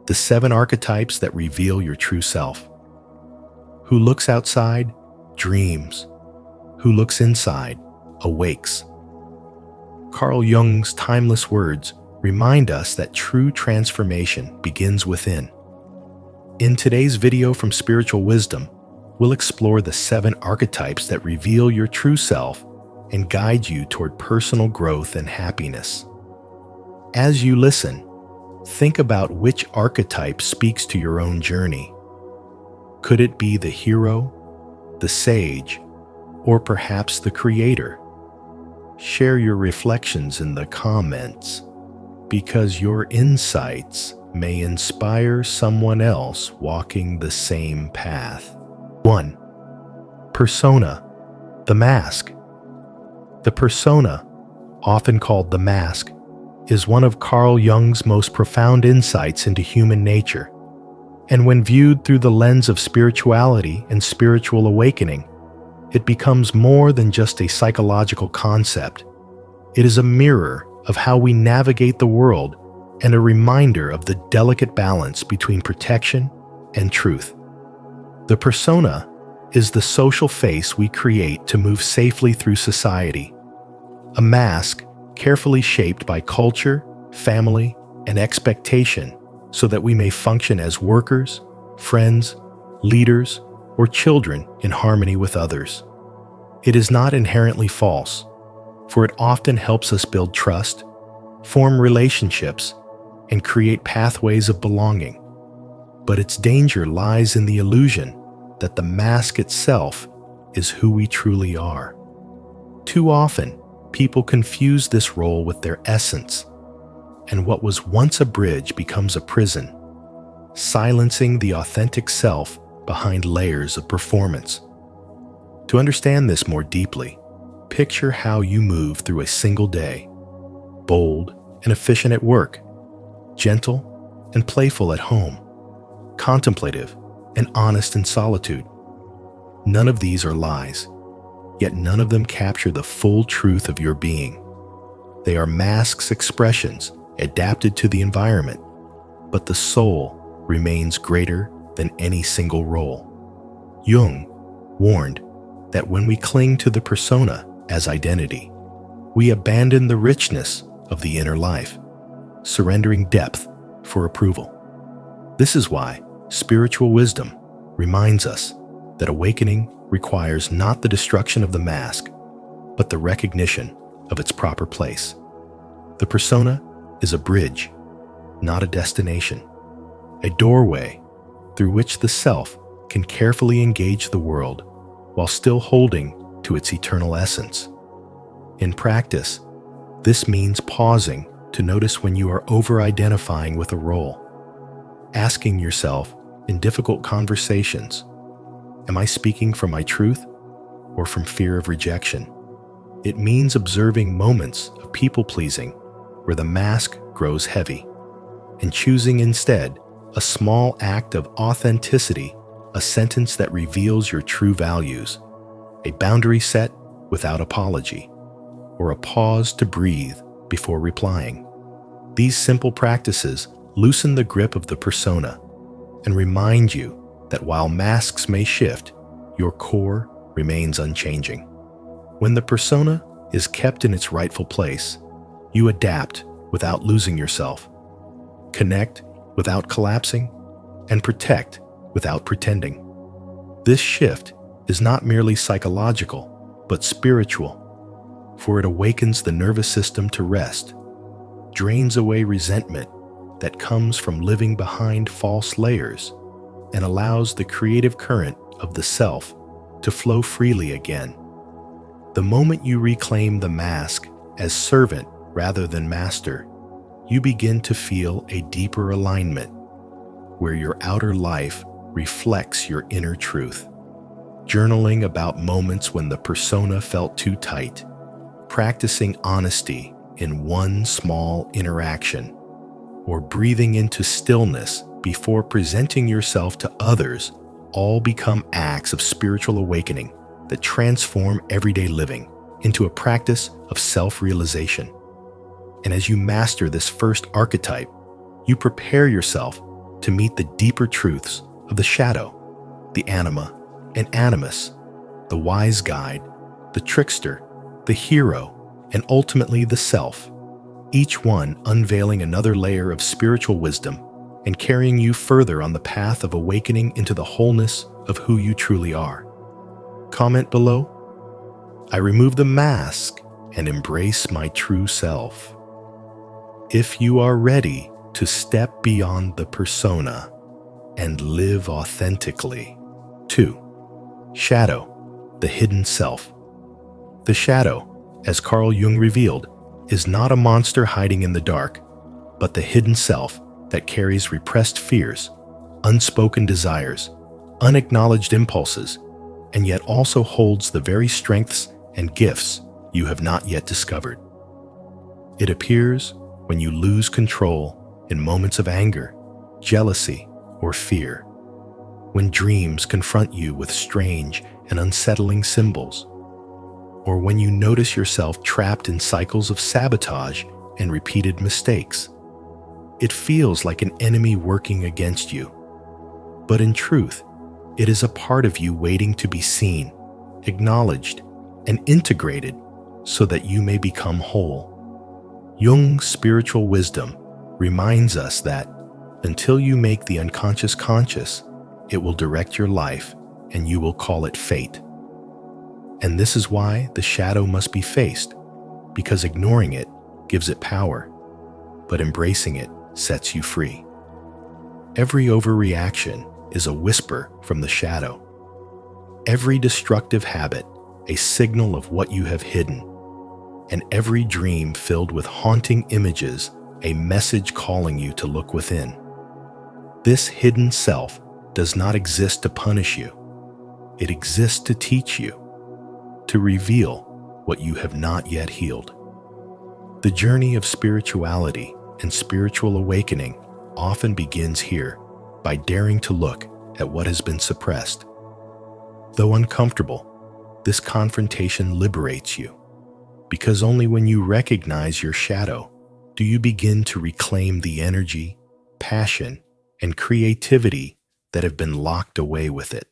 The 7 archetypes that reveal your true self. Who looks outside, dreams. Who looks inside, awakes. Carl Jung's timeless words remind us that true transformation begins within. In today's video from Spiritual Wisdom, we'll explore the 7 archetypes that reveal your true self and guide you toward personal growth and happiness. As you listen, think about which archetype speaks to your own journey. Could it be the hero, the sage, or perhaps the creator? Share your reflections in the comments, because your insights may inspire someone else walking the same path. 1. Persona, the mask. The persona, often called the mask, is one of Carl Jung's most profound insights into human nature. And when viewed through the lens of spirituality and spiritual awakening, it becomes more than just a psychological concept. It is a mirror of how we navigate the world and a reminder of the delicate balance between protection and truth. The persona is the social face we create to move safely through society. A mask carefully shaped by culture, family, and expectation so that we may function as workers, friends, leaders, or children in harmony with others. It is not inherently false, for it often helps us build trust, form relationships, and create pathways of belonging. But its danger lies in the illusion that the mask itself is who we truly are. Too often, people confuse this role with their essence, and what was once a bridge becomes a prison, silencing the authentic self behind layers of performance. To understand this more deeply, picture how you move through a single day, bold and efficient at work, gentle and playful at home, contemplative and honest in solitude. None of these are lies, yet none of them capture the full truth of your being. They are masks' expressions adapted to the environment, but the soul remains greater than any single role. Jung warned that when we cling to the persona as identity, we abandon the richness of the inner life, surrendering depth for approval. This is why spiritual wisdom reminds us that awakening requires not the destruction of the mask, but the recognition of its proper place. The persona is a bridge, not a destination, a doorway through which the self can carefully engage the world while still holding to its eternal essence. In practice, this means pausing to notice when you are over-identifying with a role, asking yourself in difficult conversations, am I speaking from my truth or from fear of rejection? It means observing moments of people-pleasing where the mask grows heavy and choosing instead a small act of authenticity, a sentence that reveals your true values, a boundary set without apology, or a pause to breathe before replying. These simple practices loosen the grip of the persona and remind you that while masks may shift, your core remains unchanging. When the persona is kept in its rightful place, you adapt without losing yourself, connect without collapsing, and protect without pretending. This shift is not merely psychological, but spiritual, for it awakens the nervous system to rest, drains away resentment that comes from living behind false layers, and allows the creative current of the self to flow freely again. The moment you reclaim the mask as servant rather than master, you begin to feel a deeper alignment, where your outer life reflects your inner truth. Journaling about moments when the persona felt too tight, practicing honesty in one small interaction, or breathing into stillness before presenting yourself to others all become acts of spiritual awakening that transform everyday living into a practice of self-realization. And as you master this first archetype, you prepare yourself to to meet the deeper truths of the shadow, the anima and animus, the wise guide, the trickster, the hero, and ultimately the self, each one unveiling another layer of spiritual wisdom and carrying you further on the path of awakening into the wholeness of who you truly are. Comment below. I remove the mask and embrace my true self. If you are ready to step beyond the persona and live authentically. 2. Shadow, the hidden self. The shadow, as Carl Jung revealed, is not a monster hiding in the dark, but the hidden self that carries repressed fears, unspoken desires, unacknowledged impulses, and yet also holds the very strengths and gifts you have not yet discovered. It appears when you lose control in moments of anger, jealousy, or fear, when dreams confront you with strange and unsettling symbols, or when you notice yourself trapped in cycles of sabotage and repeated mistakes. It feels like an enemy working against you. But in truth, it is a part of you waiting to be seen, acknowledged, and integrated so that you may become whole. Jung's spiritual wisdom reminds us that until you make the unconscious conscious, it will direct your life and you will call it fate. And this is why the shadow must be faced, because ignoring it gives it power, but embracing it sets you free. Every overreaction is a whisper from the shadow. Every destructive habit, a signal of what you have hidden, and every dream filled with haunting images, a message calling you to look within. This hidden self does not exist to punish you. It exists to teach you, to reveal what you have not yet healed. The journey of spirituality and spiritual awakening often begins here by daring to look at what has been suppressed. Though uncomfortable, this confrontation liberates you, because only when you recognize your shadow do you begin to reclaim the energy, passion, and creativity that have been locked away with it.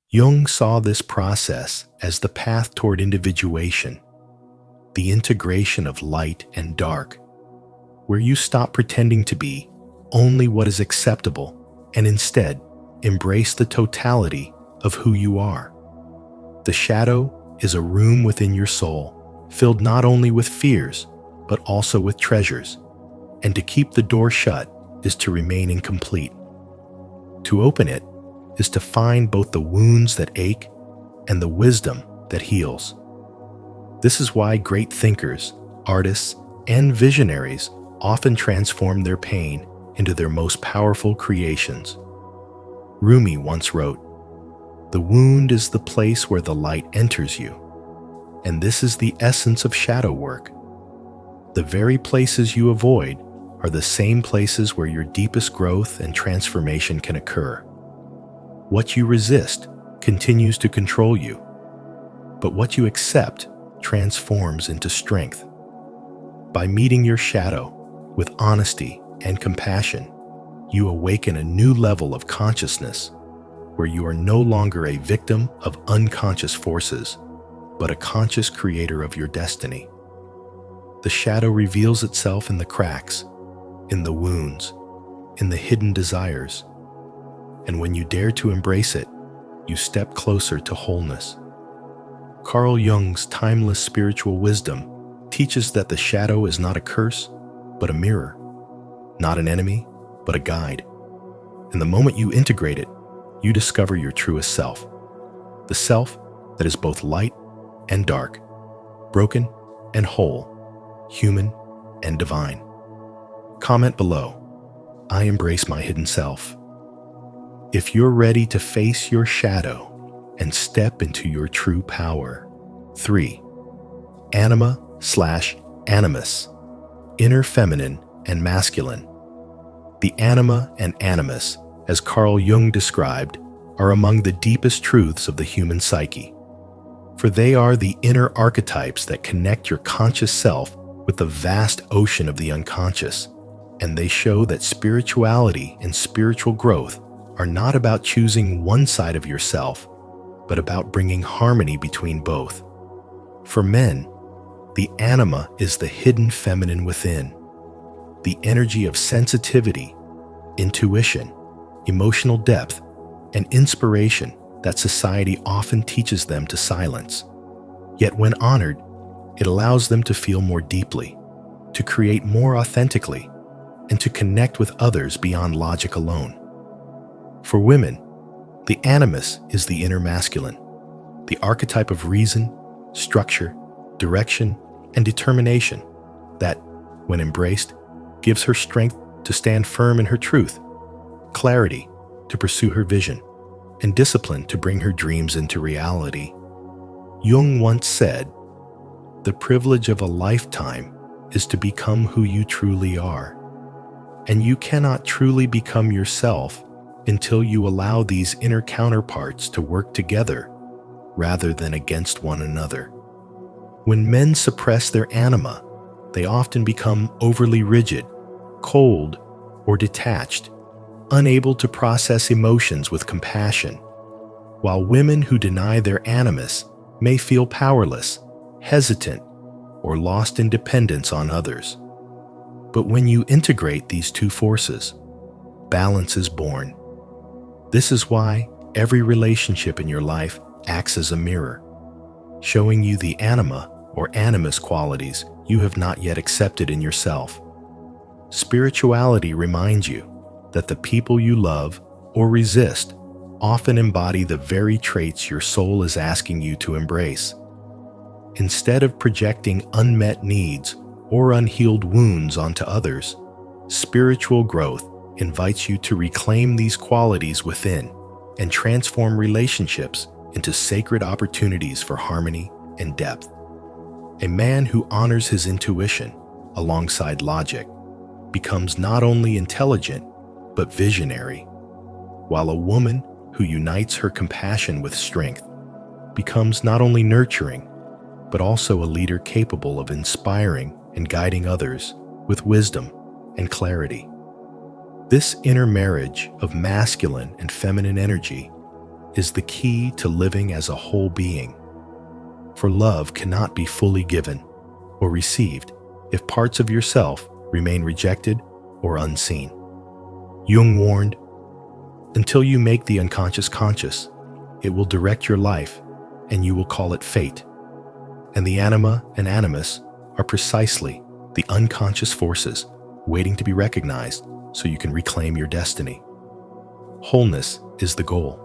Jung saw this process as the path toward individuation, the integration of light and dark, where you stop pretending to be only what is acceptable and instead embrace the totality of who you are. The shadow is a room within your soul, filled not only with fears, but also with treasures, and to keep the door shut is to remain incomplete. To open it is to find both the wounds that ache and the wisdom that heals. This is why great thinkers, artists, and visionaries often transform their pain into their most powerful creations. Rumi once wrote, "The wound is the place where the light enters you," and this is the essence of shadow work. The very places you avoid are the same places where your deepest growth and transformation can occur. What you resist continues to control you, but what you accept transforms into strength. By meeting your shadow with honesty and compassion, you awaken a new level of consciousness where you are no longer a victim of unconscious forces, but a conscious creator of your destiny. The shadow reveals itself in the cracks, in the wounds, in the hidden desires. And when you dare to embrace it, you step closer to wholeness. Carl Jung's timeless spiritual wisdom teaches that the shadow is not a curse, but a mirror, not an enemy, but a guide. And the moment you integrate it, you discover your truest self, the self that is both light and dark, broken and whole, human and divine. Comment below, I embrace my hidden self. If you're ready to face your shadow and step into your true power. 3. Anima/animus, inner feminine and masculine. The anima and animus, as Carl Jung described, are among the deepest truths of the human psyche, for they are the inner archetypes that connect your conscious self with the vast ocean of the unconscious. and they show that spirituality and spiritual growth are not about choosing one side of yourself, but about bringing harmony between both. For men, the anima is the hidden feminine within, the energy of sensitivity, intuition, emotional depth, and inspiration that society often teaches them to silence. Yet when honored, it allows them to feel more deeply, to create more authentically, and to connect with others beyond logic alone. For women, the animus is the inner masculine, the archetype of reason, structure, direction, and determination that, when embraced, gives her strength to stand firm in her truth, clarity to pursue her vision, and discipline to bring her dreams into reality. Jung once said, "The privilege of a lifetime is to become who you truly are, and you cannot truly become yourself until you allow these inner counterparts to work together rather than against one another." When men suppress their anima, they often become overly rigid, cold, or detached, unable to process emotions with compassion, while women who deny their animus may feel powerless, hesitant, or lost in dependence on others. But when you integrate these two forces, balance is born. This is why every relationship in your life acts as a mirror, showing you the anima or animus qualities you have not yet accepted in yourself. Spirituality reminds you that the people you love or resist often embody the very traits your soul is asking you to embrace. Instead of projecting unmet needs or unhealed wounds onto others, spiritual growth invites you to reclaim these qualities within and transform relationships into sacred opportunities for harmony and depth. A man who honors his intuition alongside logic becomes not only intelligent, but visionary, while a woman who unites her compassion with strength becomes not only nurturing, but also a leader capable of inspiring and guiding others with wisdom and clarity. This inner marriage of masculine and feminine energy is the key to living as a whole being. For love cannot be fully given or received if parts of yourself remain rejected or unseen. Jung warned, "Until you make the unconscious conscious, it will direct your life and you will call it fate." And the anima and animus are precisely the unconscious forces waiting to be recognized so you can reclaim your destiny. Wholeness is the goal,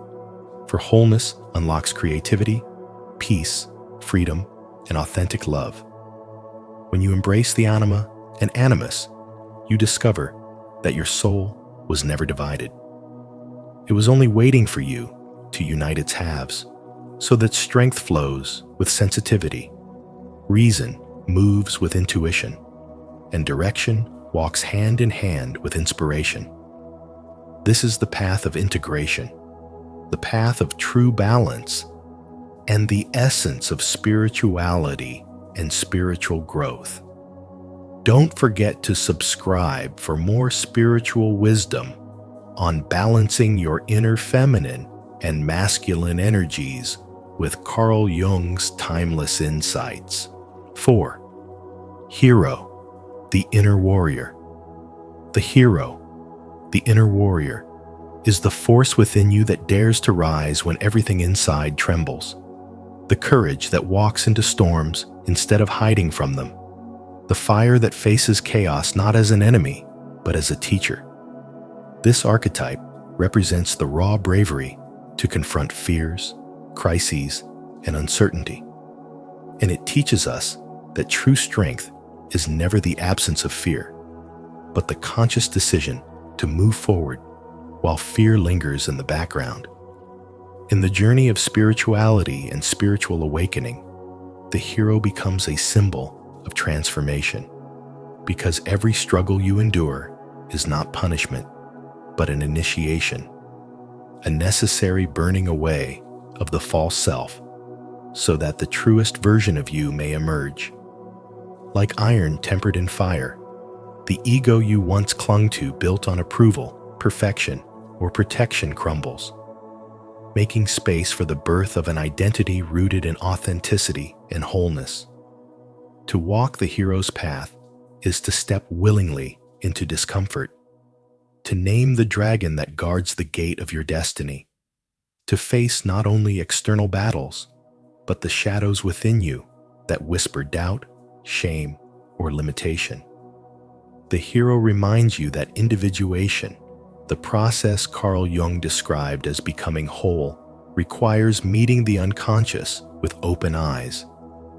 for wholeness unlocks creativity, peace, freedom, and authentic love. When you embrace the anima and animus, you discover that your soul was never divided. It was only waiting for you to unite its halves, so that strength flows with sensitivity, reason moves with intuition, and direction walks hand in hand with inspiration. This is the path of integration, the path of true balance, and the essence of spirituality and spiritual growth. Don't forget to subscribe for more spiritual wisdom on balancing your inner feminine and masculine energies with Carl Jung's timeless insights. 4. Hero, the inner warrior. The hero, the inner warrior, is the force within you that dares to rise when everything inside trembles. The courage that walks into storms instead of hiding from them. The fire that faces chaos not as an enemy, but as a teacher. This archetype represents the raw bravery to confront fears, crises, and uncertainty. And it teaches us that true strength is never the absence of fear, but the conscious decision to move forward while fear lingers in the background. In the journey of spirituality and spiritual awakening, the hero becomes a symbol of transformation, because every struggle you endure is not punishment, but an initiation, a necessary burning away of the false self, so that the truest version of you may emerge. Like iron tempered in fire, The ego you once clung to, built on approval, perfection, or protection, crumbles, making space for the birth of an identity rooted in authenticity and wholeness. To walk the hero's path is to step willingly into discomfort, to name the dragon that guards the gate of your destiny, to face not only external battles, but the shadows within you that whisper doubt, shame, or limitation. The hero reminds you that individuation, the process Carl Jung described as becoming whole, requires meeting the unconscious with open eyes,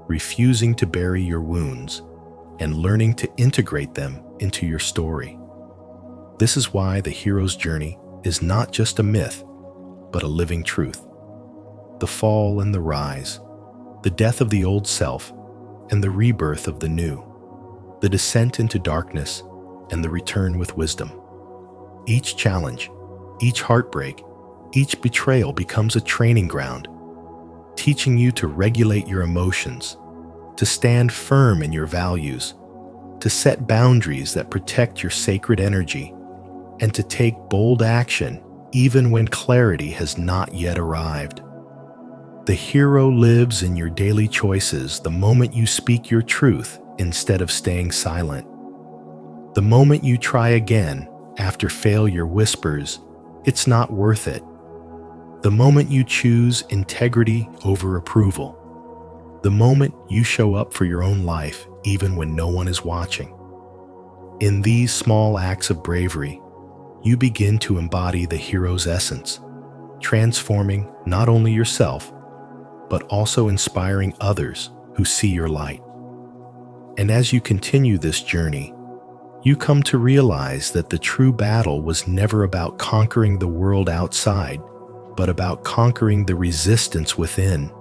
refusing to bury your wounds, and learning to integrate them into your story. This is why the hero's journey is not just a myth, but a living truth. The fall and the rise, the death of the old self, and the rebirth of the new, the descent into darkness, and the return with wisdom. Each challenge, each heartbreak, each betrayal becomes a training ground, teaching you to regulate your emotions, to stand firm in your values, to set boundaries that protect your sacred energy, and to take bold action even when clarity has not yet arrived. The hero lives in your daily choices the moment you speak your truth instead of staying silent. The moment you try again after failure whispers, "It's not worth it." The moment you choose integrity over approval. The moment you show up for your own life even when no one is watching. In these small acts of bravery, you begin to embody the hero's essence, transforming not only yourself, but also inspiring others who see your light. And as you continue this journey, you come to realize that the true battle was never about conquering the world outside, but about conquering the resistance within.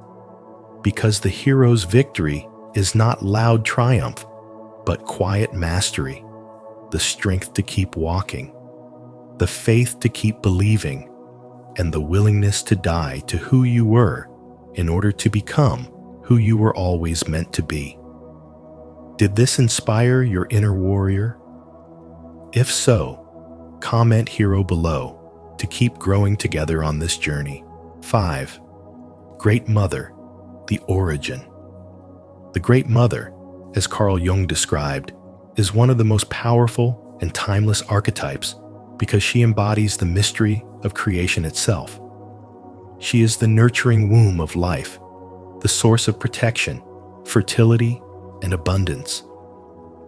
Because the hero's victory is not loud triumph, but quiet mastery, the strength to keep walking, the faith to keep believing, and the willingness to die to who you were in order to become who you were always meant to be. Did this inspire your inner warrior? If so, comment hero below to keep growing together on this journey. 5. Great Mother, the origin. The Great Mother, as Carl Jung described, is one of the most powerful and timeless archetypes because she embodies the mystery of creation itself. She is the nurturing womb of life, the source of protection, fertility, and abundance,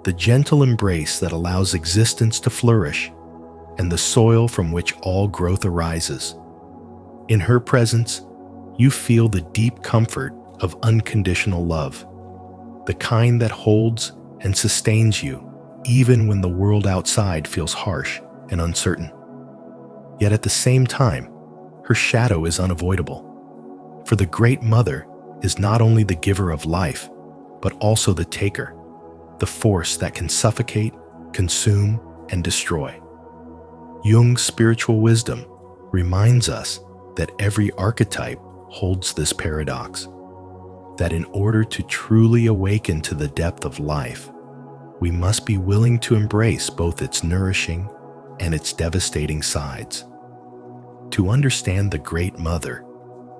the gentle embrace that allows existence to flourish, and the soil from which all growth arises. In her presence, you feel the deep comfort of unconditional love, the kind that holds and sustains you even when the world outside feels harsh and uncertain. Yet at the same time, her shadow is unavoidable. For the Great Mother is not only the giver of life, but also the taker, the force that can suffocate, consume, and destroy. Jung's spiritual wisdom reminds us that every archetype holds this paradox, that in order to truly awaken to the depth of life, we must be willing to embrace both its nourishing and its devastating sides. To understand the Great Mother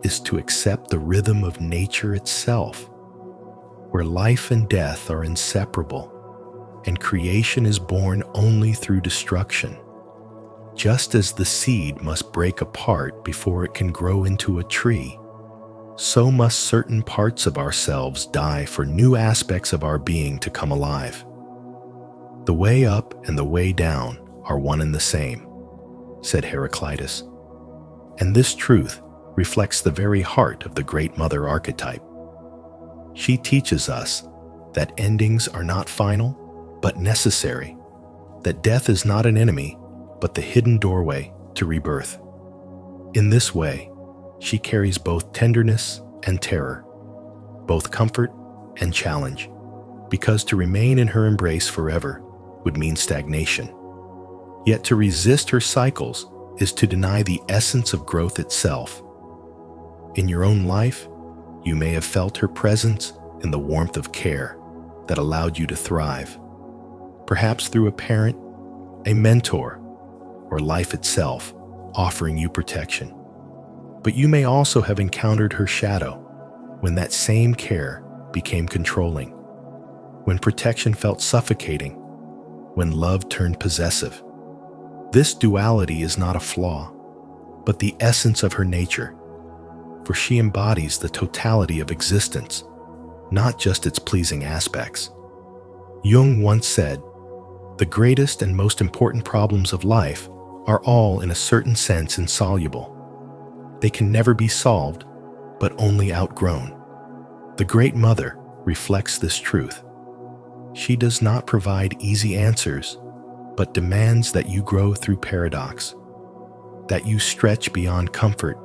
is to accept the rhythm of nature itself, where life and death are inseparable, and creation is born only through destruction. Just as the seed must break apart before it can grow into a tree, so must certain parts of ourselves die for new aspects of our being to come alive. The way up and the way down are one and the same, said Heraclitus. And this truth reflects the very heart of the Great Mother archetype. She teaches us that endings are not final, but necessary, that death is not an enemy, but the hidden doorway to rebirth. In this way, she carries both tenderness and terror, both comfort and challenge, because to remain in her embrace forever would mean stagnation. Yet to resist her cycles is to deny the essence of growth itself. In your own life, you may have felt her presence in the warmth of care that allowed you to thrive. perhaps through a parent, a mentor, or life itself offering you protection. But you may also have encountered her shadow when that same care became controlling, when protection felt suffocating, when love turned possessive. This duality is not a flaw, but the essence of her nature, for she embodies the totality of existence, not just its pleasing aspects. Jung once said, "The greatest and most important problems of life are all in a certain sense insoluble. They can never be solved, but only outgrown." The Great Mother reflects this truth. She does not provide easy answers, but demands that you grow through paradox, that you stretch beyond comfort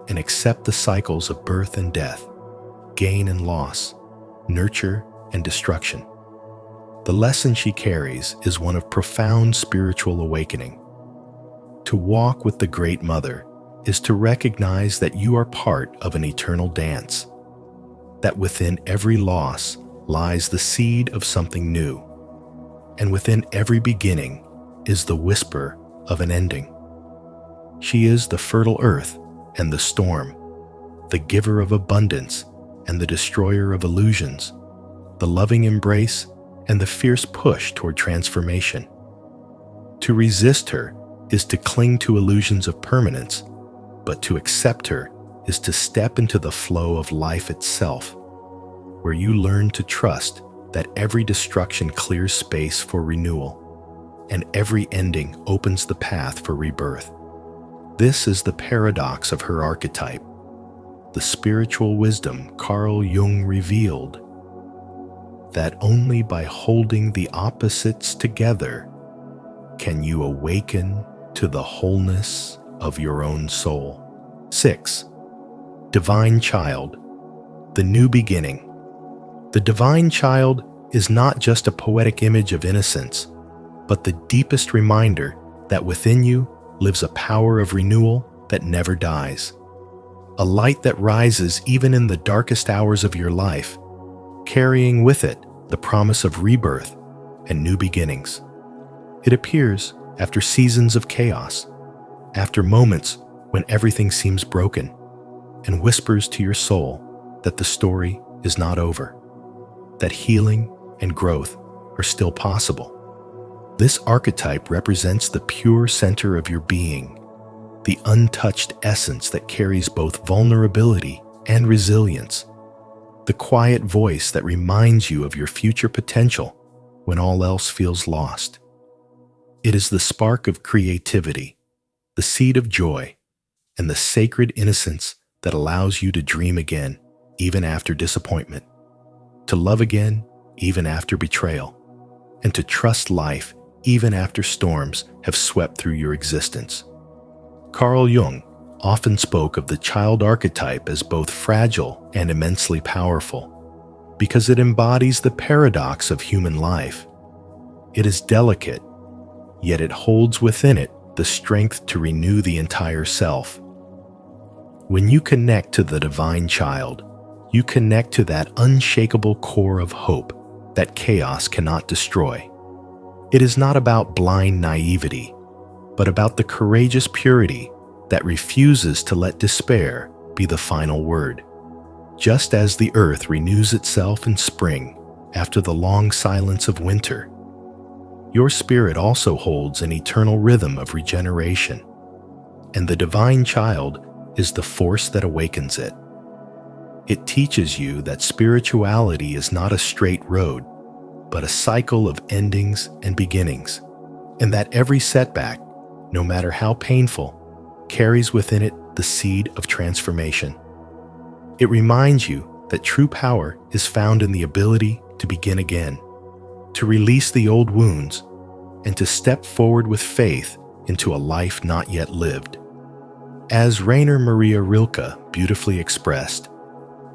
and accept the cycles of birth and death, gain and loss, nurture and destruction. The lesson she carries is one of profound spiritual awakening. To walk with the Great Mother is to recognize that you are part of an eternal dance, that within every loss lies the seed of something new, and within every beginning is the whisper of an ending. She is the fertile earth and the storm, the giver of abundance and the destroyer of illusions, the loving embrace and the fierce push toward transformation. To resist her is to cling to illusions of permanence, but to accept her is to step into the flow of life itself, where you learn to trust that every destruction clears space for renewal, and every ending opens the path for rebirth. This is the paradox of her archetype, the spiritual wisdom Carl Jung revealed, that only by holding the opposites together can you awaken to the wholeness of your own soul. 6. Divine Child, the new beginning. The divine child is not just a poetic image of innocence, but the deepest reminder that within you lives a power of renewal that never dies. A light that rises even in the darkest hours of your life, carrying with it the promise of rebirth and new beginnings. It appears after seasons of chaos, after moments when everything seems broken, and whispers to your soul that the story is not over, that healing and growth are still possible. This archetype represents the pure center of your being, the untouched essence that carries both vulnerability and resilience, the quiet voice that reminds you of your future potential when all else feels lost. It is the spark of creativity, the seed of joy, and the sacred innocence that allows you to dream again, even after disappointment, to love again, even after betrayal, and to trust life even after storms have swept through your existence. Carl Jung often spoke of the child archetype as both fragile and immensely powerful, because it embodies the paradox of human life. It is delicate, yet it holds within it the strength to renew the entire self. When you connect to the divine child, you connect to that unshakable core of hope that chaos cannot destroy. It is not about blind naivety, but about the courageous purity that refuses to let despair be the final word. Just as the earth renews itself in spring after the long silence of winter, your spirit also holds an eternal rhythm of regeneration, and the divine child is the force that awakens it. It teaches you that spirituality is not a straight road, but a cycle of endings and beginnings, and that every setback, no matter how painful, carries within it the seed of transformation. It reminds you that true power is found in the ability to begin again, to release the old wounds, and to step forward with faith into a life not yet lived. As Rainer Maria Rilke beautifully expressed,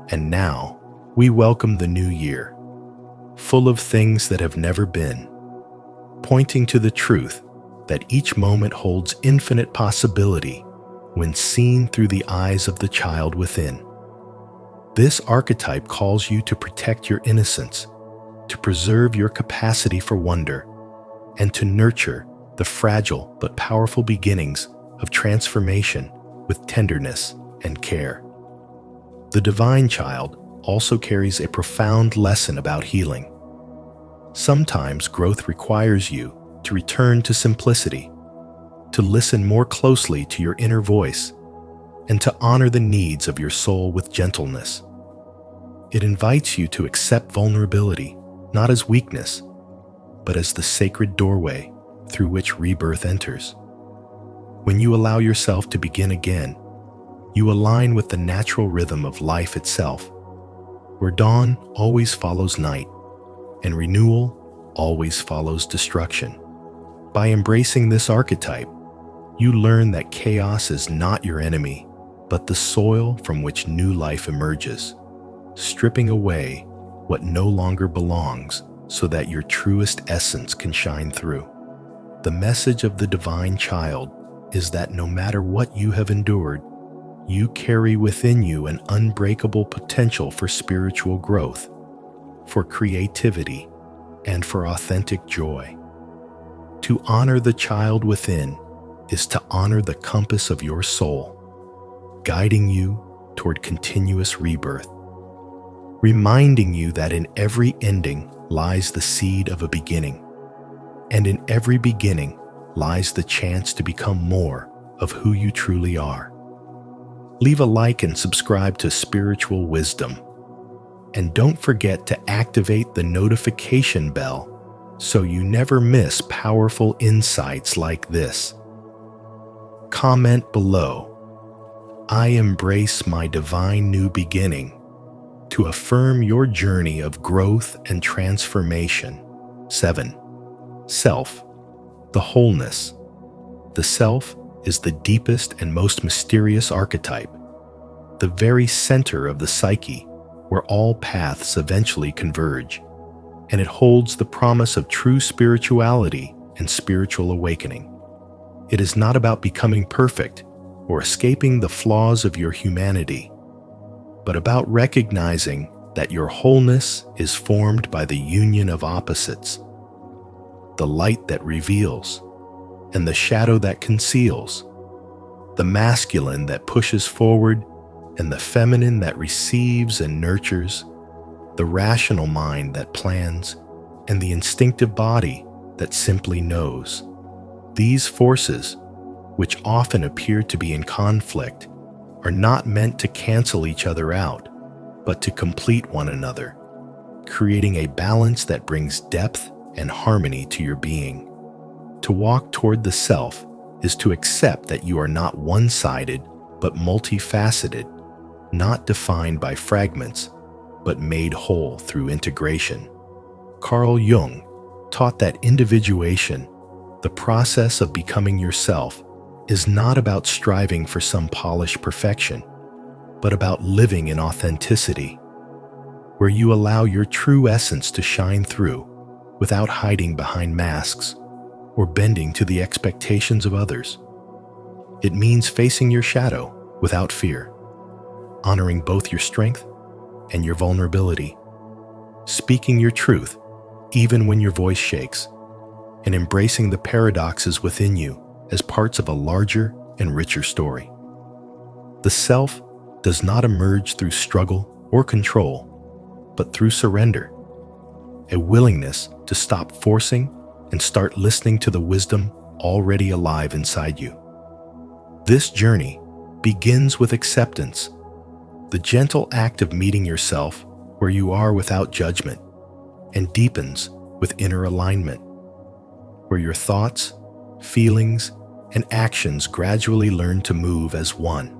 "And now we welcome the new year, full of things that have never been," pointing to the truth that each moment holds infinite possibility when seen through the eyes of the child within. This archetype calls you to protect your innocence, to preserve your capacity for wonder, and to nurture the fragile but powerful beginnings of transformation with tenderness and care. The divine child also carries a profound lesson about healing. Sometimes growth requires you to return to simplicity, to listen more closely to your inner voice, and to honor the needs of your soul with gentleness. It invites you to accept vulnerability, not as weakness, but as the sacred doorway through which rebirth enters. When you allow yourself to begin again, you align with the natural rhythm of life itself, where dawn always follows night, and renewal always follows destruction. By embracing this archetype, you learn that chaos is not your enemy, but the soil from which new life emerges, stripping away what no longer belongs so that your truest essence can shine through. The message of the divine child is that no matter what you have endured, you carry within you an unbreakable potential for spiritual growth, for creativity, and for authentic joy. To honor the child within is to honor the compass of your soul, guiding you toward continuous rebirth, reminding you that in every ending lies the seed of a beginning, and in every beginning lies the chance to become more of who you truly are. Leave a like and subscribe to Spiritual Wisdom. And don't forget to activate the notification bell so you never miss powerful insights like this. Comment below, "I embrace my divine new beginning," to affirm your journey of growth and transformation. 7. Self, the wholeness. The self is the deepest and most mysterious archetype, the very center of the psyche where all paths eventually converge, and it holds the promise of true spirituality and spiritual awakening. It is not about becoming perfect or escaping the flaws of your humanity, but about recognizing that your wholeness is formed by the union of opposites, the light that reveals and the shadow that conceals, the masculine that pushes forward and the feminine that receives and nurtures, the rational mind that plans and the instinctive body that simply knows. These forces, which often appear to be in conflict, are not meant to cancel each other out, but to complete one another, creating a balance that brings depth and harmony to your being. To walk toward the self is to accept that you are not one-sided, but multifaceted, not defined by fragments, but made whole through integration. Carl Jung taught that individuation, the process of becoming yourself, is not about striving for some polished perfection, but about living in authenticity, where you allow your true essence to shine through without hiding behind masks or bending to the expectations of others. It means facing your shadow without fear, honoring both your strength and your vulnerability, speaking your truth even when your voice shakes, and embracing the paradoxes within you as parts of a larger and richer story. The self does not emerge through struggle or control, but through surrender, a willingness to stop forcing and start listening to the wisdom already alive inside you. This journey begins with acceptance, the gentle act of meeting yourself where you are without judgment, and deepens with inner alignment, where your thoughts, feelings, and actions gradually learn to move as one.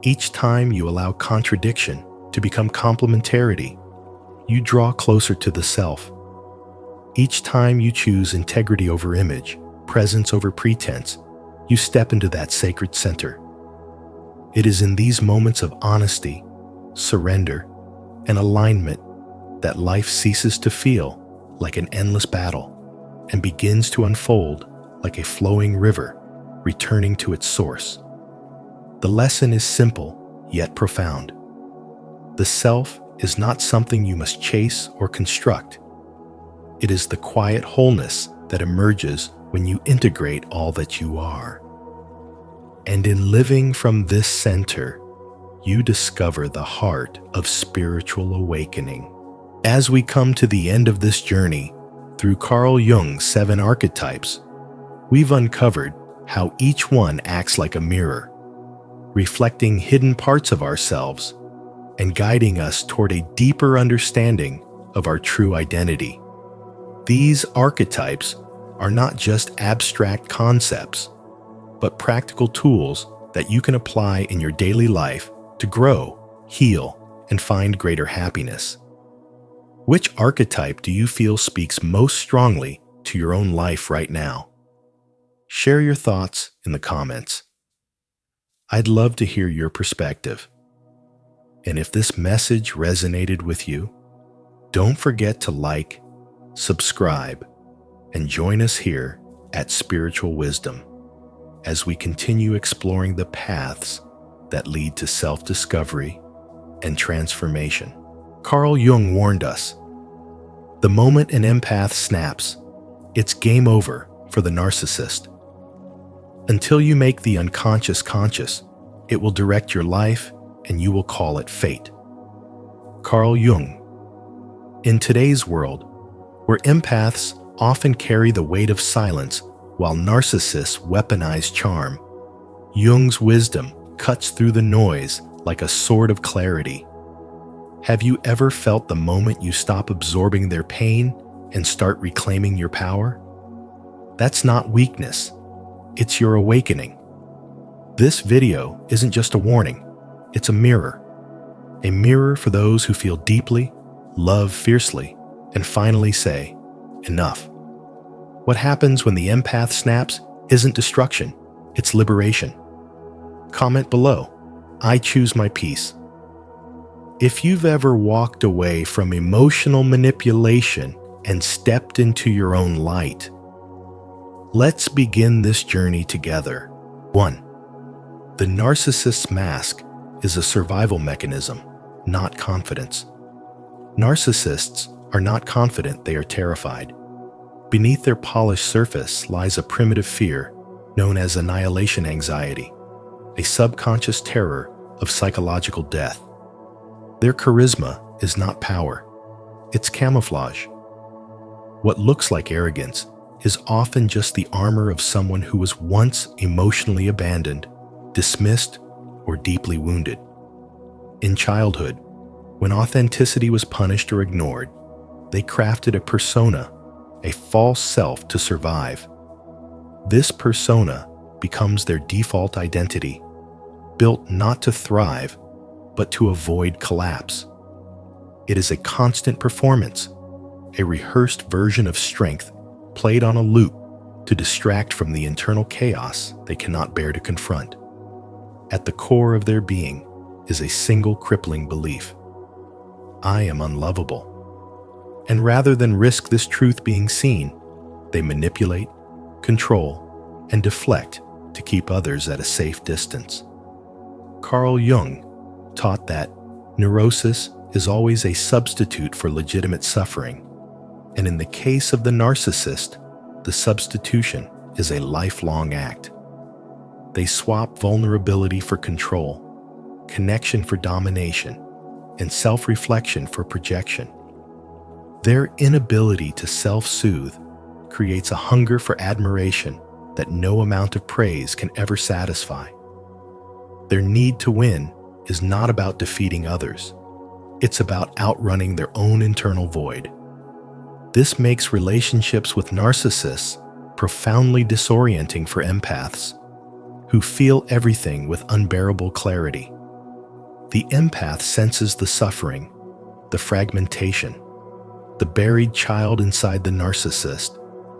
Each time you allow contradiction to become complementarity, you draw closer to the self. Each time you choose integrity over image, presence over pretense, you step into that sacred center. It is in these moments of honesty, surrender, and alignment that life ceases to feel like an endless battle and begins to unfold like a flowing river returning to its source. The lesson is simple yet profound. The self is not something you must chase or construct. It is the quiet wholeness that emerges when you integrate all that you are. And in living from this center, you discover the heart of spiritual awakening. As we come to the end of this journey, through Carl Jung's 7 archetypes, we've uncovered how each one acts like a mirror, reflecting hidden parts of ourselves and guiding us toward a deeper understanding of our true identity. These archetypes are not just abstract concepts, but practical tools that you can apply in your daily life to grow, heal, and find greater happiness. Which archetype do you feel speaks most strongly to your own life right now? Share your thoughts in the comments. I'd love to hear your perspective. And if this message resonated with you, don't forget to like, subscribe, and join us here at Spiritual Wisdom as we continue exploring the paths that lead to self-discovery and transformation. Carl Jung warned us, the moment an empath snaps, it's game over for the narcissist. Until you make the unconscious conscious, it will direct your life and you will call it fate. Carl Jung. In today's world, where empaths often carry the weight of silence while narcissists weaponize charm, Jung's wisdom cuts through the noise like a sword of clarity. Have you ever felt the moment you stop absorbing their pain and start reclaiming your power? That's not weakness, it's your awakening. This video isn't just a warning, it's a mirror for those who feel deeply, love fiercely, and finally say, enough. What happens when the empath snaps isn't destruction, it's liberation. Comment below, I choose my peace. If you've ever walked away from emotional manipulation and stepped into your own light, let's begin this journey together. 1. The narcissist's mask is a survival mechanism, not confidence. Narcissists are not confident, they are terrified. Beneath their polished surface lies a primitive fear known as annihilation anxiety, a subconscious terror of psychological death. Their charisma is not power, it's camouflage. What looks like arrogance is often just the armor of someone who was once emotionally abandoned, dismissed, or deeply wounded. In childhood, when authenticity was punished or ignored, they crafted a persona, a false self to survive. This persona becomes their default identity, built not to thrive, but to avoid collapse. It is a constant performance, a rehearsed version of strength played on a loop to distract from the internal chaos they cannot bear to confront. At the core of their being is a single crippling belief: I am unlovable. And rather than risk this truth being seen, they manipulate, control, and deflect to keep others at a safe distance. Carl Jung taught that neurosis is always a substitute for legitimate suffering, and in the case of the narcissist, the substitution is a lifelong act. They swap vulnerability for control, connection for domination, and self-reflection for projection. Their inability to self-soothe creates a hunger for admiration that no amount of praise can ever satisfy. Their need to win is not about defeating others. It's about outrunning their own internal void. This makes relationships with narcissists profoundly disorienting for empaths, who feel everything with unbearable clarity. The empath senses the suffering, the fragmentation, the buried child inside the narcissist,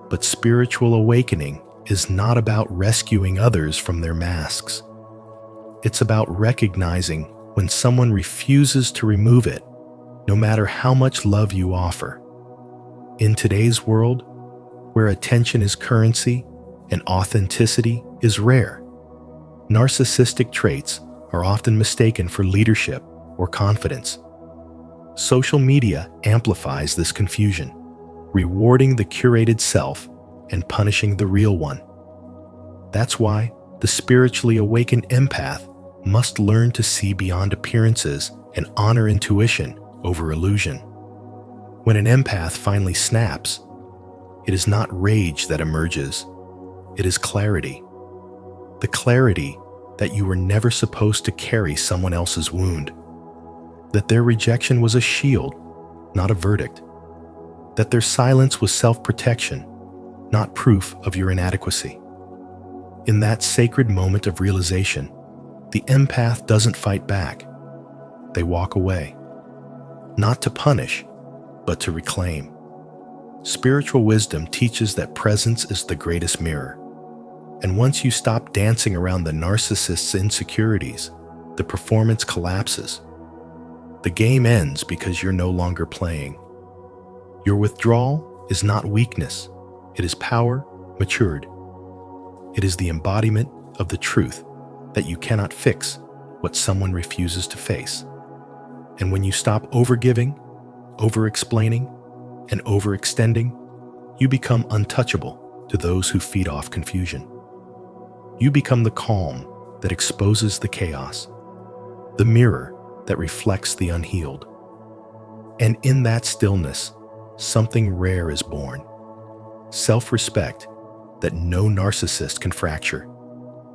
but spiritual awakening is not about rescuing others from their masks. It's about recognizing when someone refuses to remove it, no matter how much love you offer. In today's world, where attention is currency and authenticity is rare, narcissistic traits are often mistaken for leadership or confidence. Social media amplifies this confusion, rewarding the curated self and punishing the real one. That's why the spiritually awakened empath must learn to see beyond appearances and honor intuition over illusion. When an empath finally snaps, it is not rage that emerges, it is clarity. The clarity that you were never supposed to carry someone else's wound, that their rejection was a shield, not a verdict, that their silence was self-protection, not proof of your inadequacy. In that sacred moment of realization, the empath doesn't fight back. They walk away, not to punish, but to reclaim. Spiritual wisdom teaches that presence is the greatest mirror. And once you stop dancing around the narcissist's insecurities, the performance collapses. The game ends because you're no longer playing. Your withdrawal is not weakness, it is power matured. It is the embodiment of the truth that you cannot fix what someone refuses to face. And when you stop overgiving, over-explaining, and overextending, you become untouchable to those who feed off confusion. You become the calm that exposes the chaos, the mirror that reflects the unhealed. And in that stillness, something rare is born. Self-respect that no narcissist can fracture,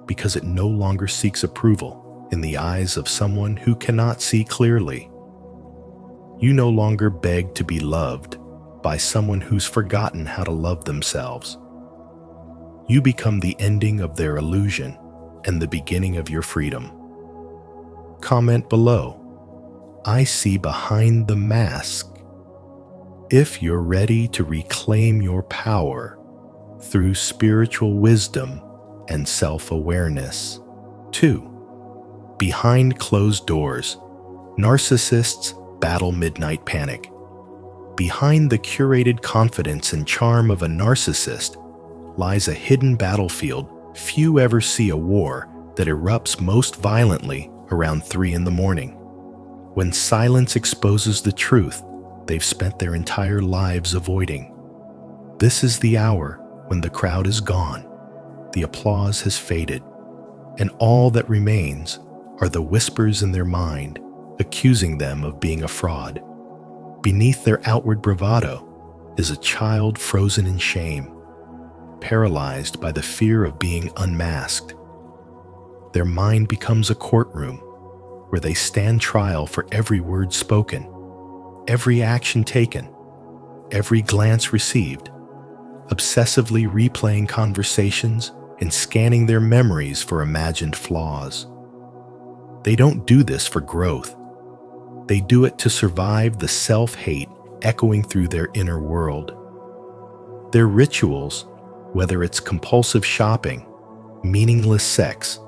because it no longer seeks approval in the eyes of someone who cannot see clearly. You no longer beg to be loved by someone who's forgotten how to love themselves. You become the ending of their illusion and the beginning of your freedom. Comment below, I see behind the mask. If you're ready to reclaim your power through spiritual wisdom and self-awareness. 2. Behind closed doors, narcissists battle midnight panic. Behind the curated confidence and charm of a narcissist lies a hidden battlefield few ever see, a war that erupts most violently around 3 in the morning. When silence exposes the truth they've spent their entire lives avoiding. This is the hour when the crowd is gone, the applause has faded, and all that remains are the whispers in their mind accusing them of being a fraud. Beneath their outward bravado is a child frozen in shame, paralyzed by the fear of being unmasked. Their mind becomes a courtroom where they stand trial for every word spoken, every action taken, every glance received, obsessively replaying conversations and scanning their memories for imagined flaws. They don't do this for growth. They do it to survive the self-hate echoing through their inner world. Their rituals, whether it's compulsive shopping, meaningless sex,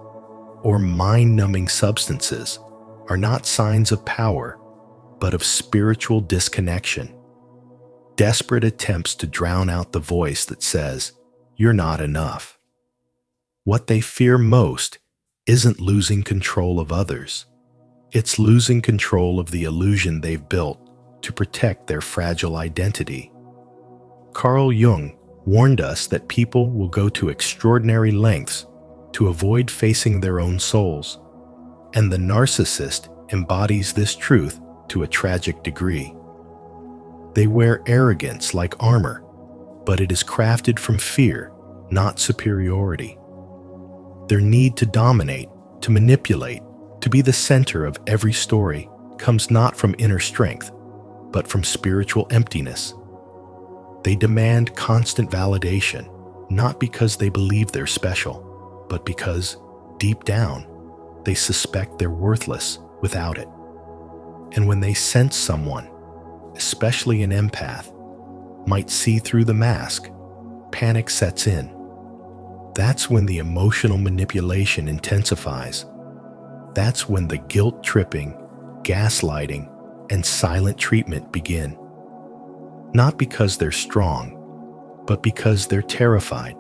or mind-numbing substances, are not signs of power, but of spiritual disconnection. Desperate attempts to drown out the voice that says, "You're not enough." What they fear most isn't losing control of others. It's losing control of the illusion they've built to protect their fragile identity. Carl Jung warned us that people will go to extraordinary lengths to avoid facing their own souls, and the narcissist embodies this truth to a tragic degree. They wear arrogance like armor, but it is crafted from fear, not superiority. Their need to dominate, to manipulate, to be the center of every story comes not from inner strength, but from spiritual emptiness. They demand constant validation, not because they believe they're special, but because, deep down, they suspect they're worthless without it. And when they sense someone, especially an empath, might see through the mask, panic sets in. That's when the emotional manipulation intensifies. That's when the guilt-tripping, gaslighting, and silent treatment begin. Not because they're strong, but because they're terrified.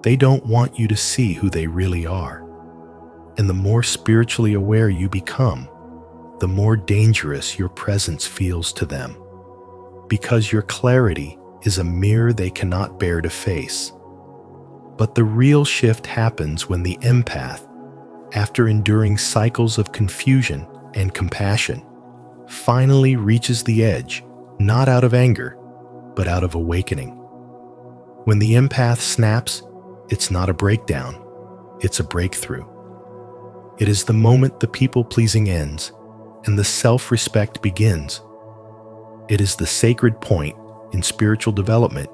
They don't want you to see who they really are. And the more spiritually aware you become, the more dangerous your presence feels to them. Because your clarity is a mirror they cannot bear to face. But the real shift happens when the empath, after enduring cycles of confusion and compassion, finally reaches the edge, not out of anger, but out of awakening. When the empath snaps, it's not a breakdown, it's a breakthrough. It is the moment the people-pleasing ends and the self-respect begins. It is the sacred point in spiritual development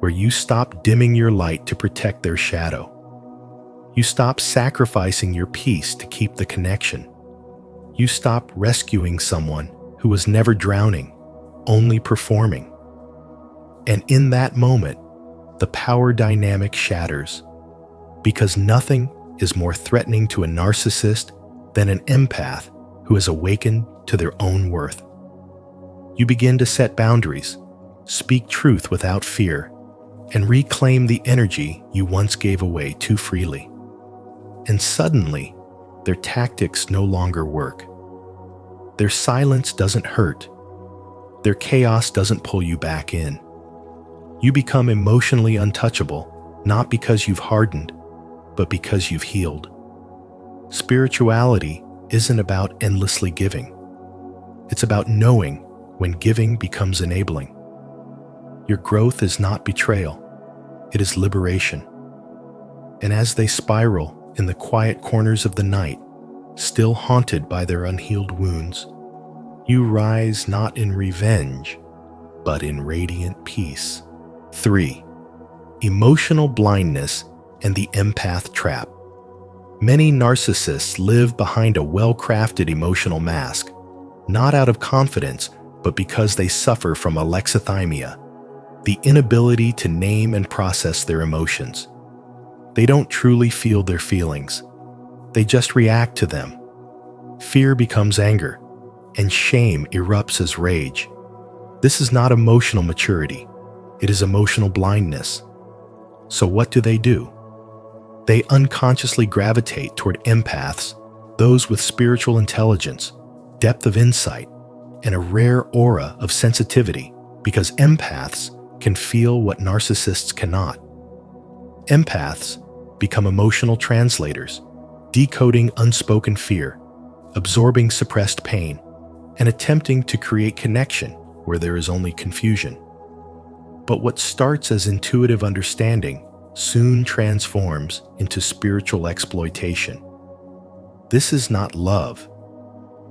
where you stop dimming your light to protect their shadow. You stop sacrificing your peace to keep the connection. You stop rescuing someone who was never drowning, only performing. And in that moment, the power dynamic shatters, because nothing is more threatening to a narcissist than an empath who has awakened to their own worth. You begin to set boundaries, speak truth without fear, and reclaim the energy you once gave away too freely. And suddenly, their tactics no longer work. Their silence doesn't hurt. Their chaos doesn't pull you back in. You become emotionally untouchable, not because you've hardened, but because you've healed. Spirituality isn't about endlessly giving. It's about knowing when giving becomes enabling. Your growth is not betrayal, it is liberation. And as they spiral in the quiet corners of the night, still haunted by their unhealed wounds, you rise not in revenge, but in radiant peace. 3. Emotional blindness and the empath trap. Many narcissists live behind a well-crafted emotional mask, not out of confidence, but because they suffer from alexithymia, the inability to name and process their emotions. They don't truly feel their feelings. They just react to them. Fear becomes anger, and shame erupts as rage. This is not emotional maturity. It is emotional blindness. So what do? They unconsciously gravitate toward empaths, those with spiritual intelligence, depth of insight, and a rare aura of sensitivity, because empaths can feel what narcissists cannot. Empaths become emotional translators, decoding unspoken fear, absorbing suppressed pain, and attempting to create connection where there is only confusion. But what starts as intuitive understanding soon transforms into spiritual exploitation. This is not love.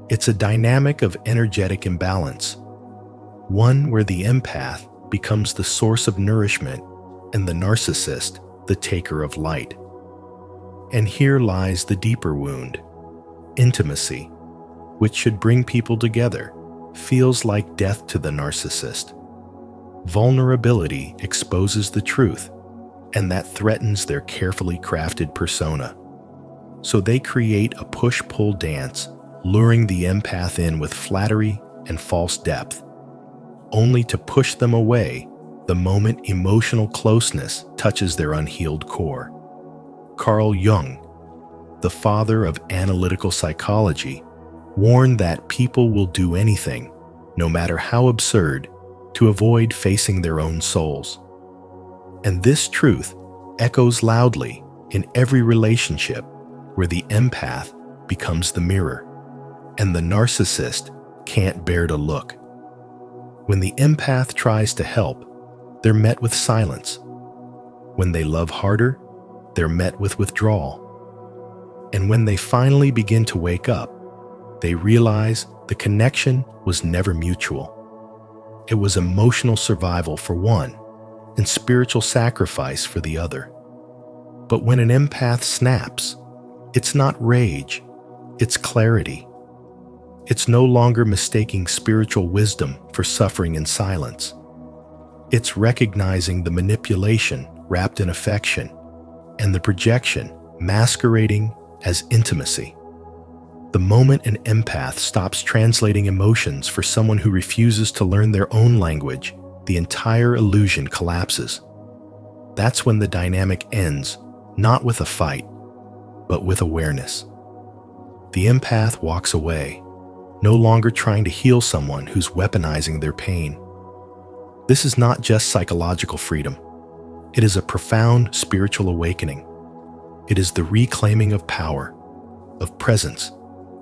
It's a dynamic of energetic imbalance, one where the empath becomes the source of nourishment and the narcissist the taker of light. And here lies the deeper wound. Intimacy, which should bring people together, feels like death to the narcissist. Vulnerability exposes the truth, and that threatens their carefully crafted persona. So they create a push-pull dance, luring the empath in with flattery and false depth, only to push them away the moment emotional closeness touches their unhealed core. Carl Jung, the father of analytical psychology, warned that people will do anything, no matter how absurd, to avoid facing their own souls. And this truth echoes loudly in every relationship where the empath becomes the mirror, and the narcissist can't bear to look. When the empath tries to help, they're met with silence. When they love harder, they're met with withdrawal. And when they finally begin to wake up, they realize the connection was never mutual. It was emotional survival for one and spiritual sacrifice for the other. But when an empath snaps, it's not rage, it's clarity. It's no longer mistaking spiritual wisdom for suffering in silence. It's recognizing the manipulation wrapped in affection and the projection masquerading as intimacy. The moment an empath stops translating emotions for someone who refuses to learn their own language, the entire illusion collapses. That's when the dynamic ends, not with a fight, but with awareness. The empath walks away, no longer trying to heal someone who's weaponizing their pain, This is not just psychological freedom. It is a profound spiritual awakening. It is the reclaiming of power, of presence,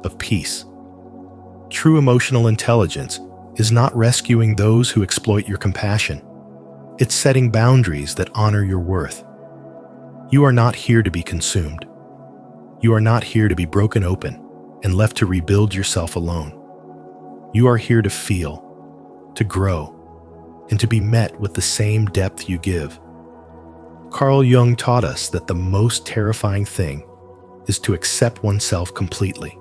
of peace. True emotional intelligence is not rescuing those who exploit your compassion. It's setting boundaries that honor your worth. You are not here to be consumed. You are not here to be broken open and left to rebuild yourself alone. You are here to feel, to grow, and to be met with the same depth you give. Carl Jung taught us that the most terrifying thing is to accept oneself completely.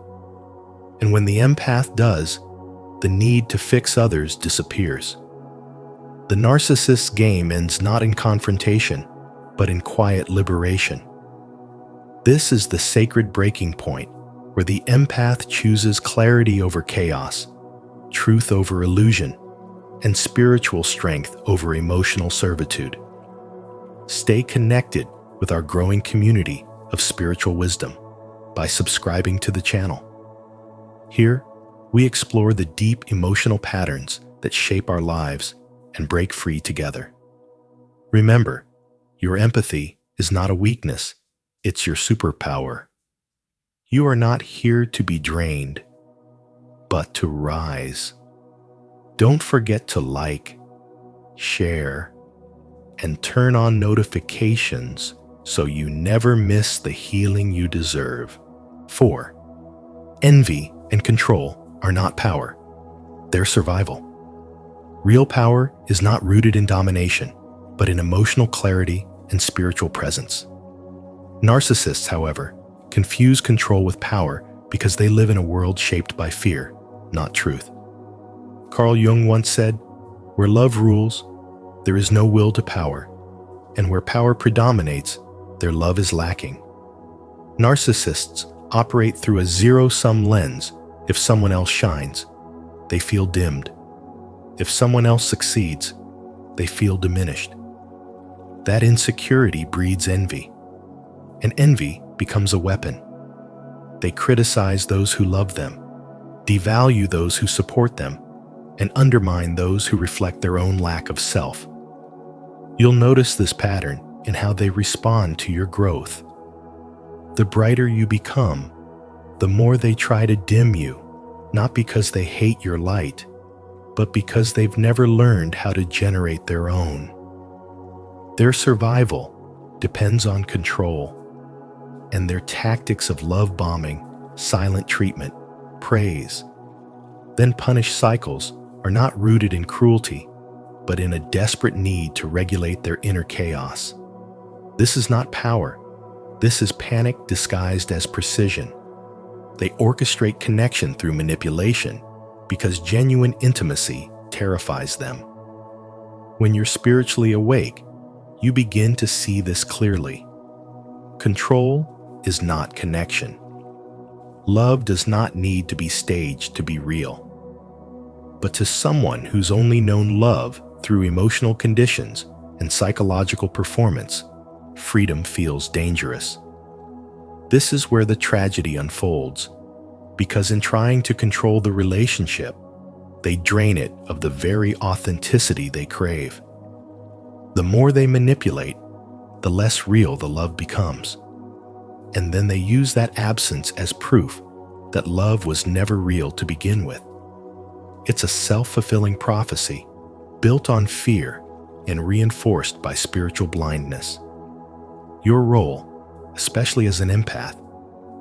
And when the empath does, the need to fix others disappears. The narcissist's game ends not in confrontation, but in quiet liberation. This is the sacred breaking point where the empath chooses clarity over chaos, truth over illusion, and spiritual strength over emotional servitude. Stay connected with our growing community of spiritual wisdom by subscribing to the channel. Here, we explore the deep emotional patterns that shape our lives and break free together. Remember, your empathy is not a weakness, it's your superpower. You are not here to be drained, but to rise. Don't forget to like, share, and turn on notifications so you never miss the healing you deserve. 4. Envy and control are not power. They're survival. Real power is not rooted in domination, but in emotional clarity and spiritual presence. Narcissists, however, confuse control with power because they live in a world shaped by fear, not truth. Carl Jung once said, "Where love rules, there is no will to power, and where power predominates, their love is lacking." Narcissists operate through a zero-sum lens. If someone else shines, they feel dimmed. If someone else succeeds, they feel diminished. That insecurity breeds envy, and envy becomes a weapon. They criticize those who love them, devalue those who support them, and undermine those who reflect their own lack of self. You'll notice this pattern in how they respond to your growth. The brighter you become, the more they try to dim you, not because they hate your light, but because they've never learned how to generate their own. Their survival depends on control, and their tactics of love bombing, silent treatment, praise, then punish cycles are not rooted in cruelty, but in a desperate need to regulate their inner chaos. This is not power. This is panic disguised as precision. They orchestrate connection through manipulation because genuine intimacy terrifies them. When you're spiritually awake, you begin to see this clearly. Control is not connection. Love does not need to be staged to be real. But to someone who's only known love through emotional conditions and psychological performance, freedom feels dangerous. This is where the tragedy unfolds, because in trying to control the relationship, they drain it of the very authenticity they crave. The more they manipulate, the less real the love becomes. And then they use that absence as proof that love was never real to begin with. It's a self-fulfilling prophecy, built on fear and reinforced by spiritual blindness. Your role, especially as an empath,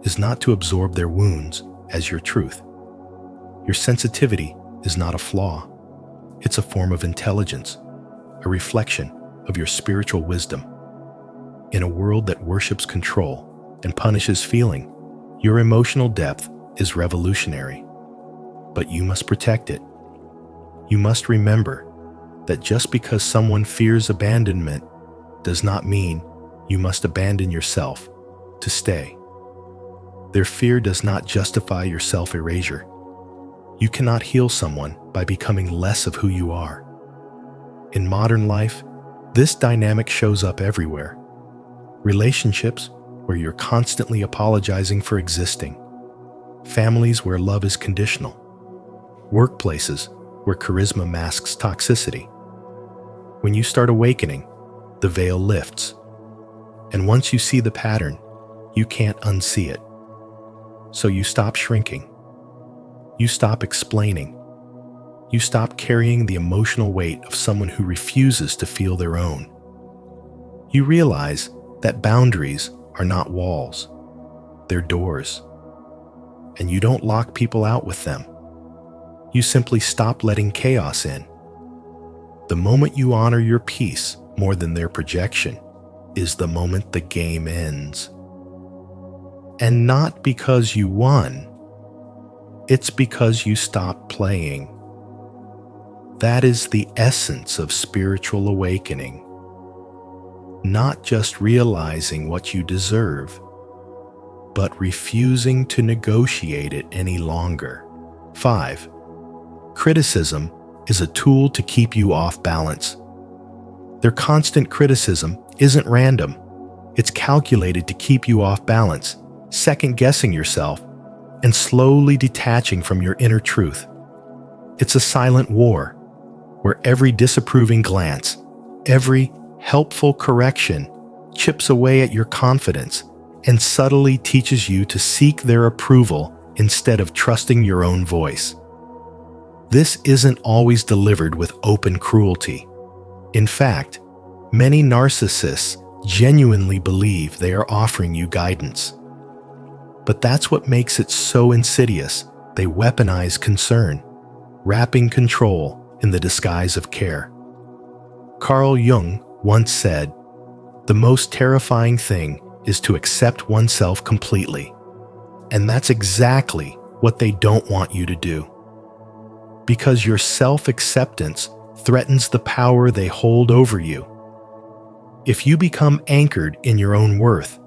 is not to absorb their wounds as your truth. Your sensitivity is not a flaw. It's a form of intelligence, a reflection of your spiritual wisdom. In a world that worships control and punishes feeling, your emotional depth is revolutionary. But you must protect it. You must remember that just because someone fears abandonment does not mean you must abandon yourself to stay. Their fear does not justify your self-erasure. You cannot heal someone by becoming less of who you are. In modern life, this dynamic shows up everywhere. Relationships where you're constantly apologizing for existing. Families where love is conditional. Workplaces where charisma masks toxicity. When you start awakening, the veil lifts. And once you see the pattern, you can't unsee it. So you stop shrinking. You stop explaining. You stop carrying the emotional weight of someone who refuses to feel their own. You realize that boundaries are not walls. They're doors. And you don't lock people out with them. You simply stop letting chaos in. The moment you honor your peace more than their projection is the moment the game ends. And not because you won, it's because you stopped playing. That is the essence of spiritual awakening. Not just realizing what you deserve, but refusing to negotiate it any longer. 5. Criticism is a tool to keep you off balance. Their constant criticism isn't random. It's calculated to keep you off balance, second-guessing yourself, and slowly detaching from your inner truth. It's a silent war, where every disapproving glance, every helpful correction chips away at your confidence and subtly teaches you to seek their approval instead of trusting your own voice. This isn't always delivered with open cruelty. In fact, many narcissists genuinely believe they are offering you guidance. But that's what makes it so insidious. They weaponize concern, wrapping control in the disguise of care. Carl Jung once said, "The most terrifying thing is to accept oneself completely." And that's exactly what they don't want you to do. Because your self-acceptance threatens the power they hold over you. If you become anchored in your own worth,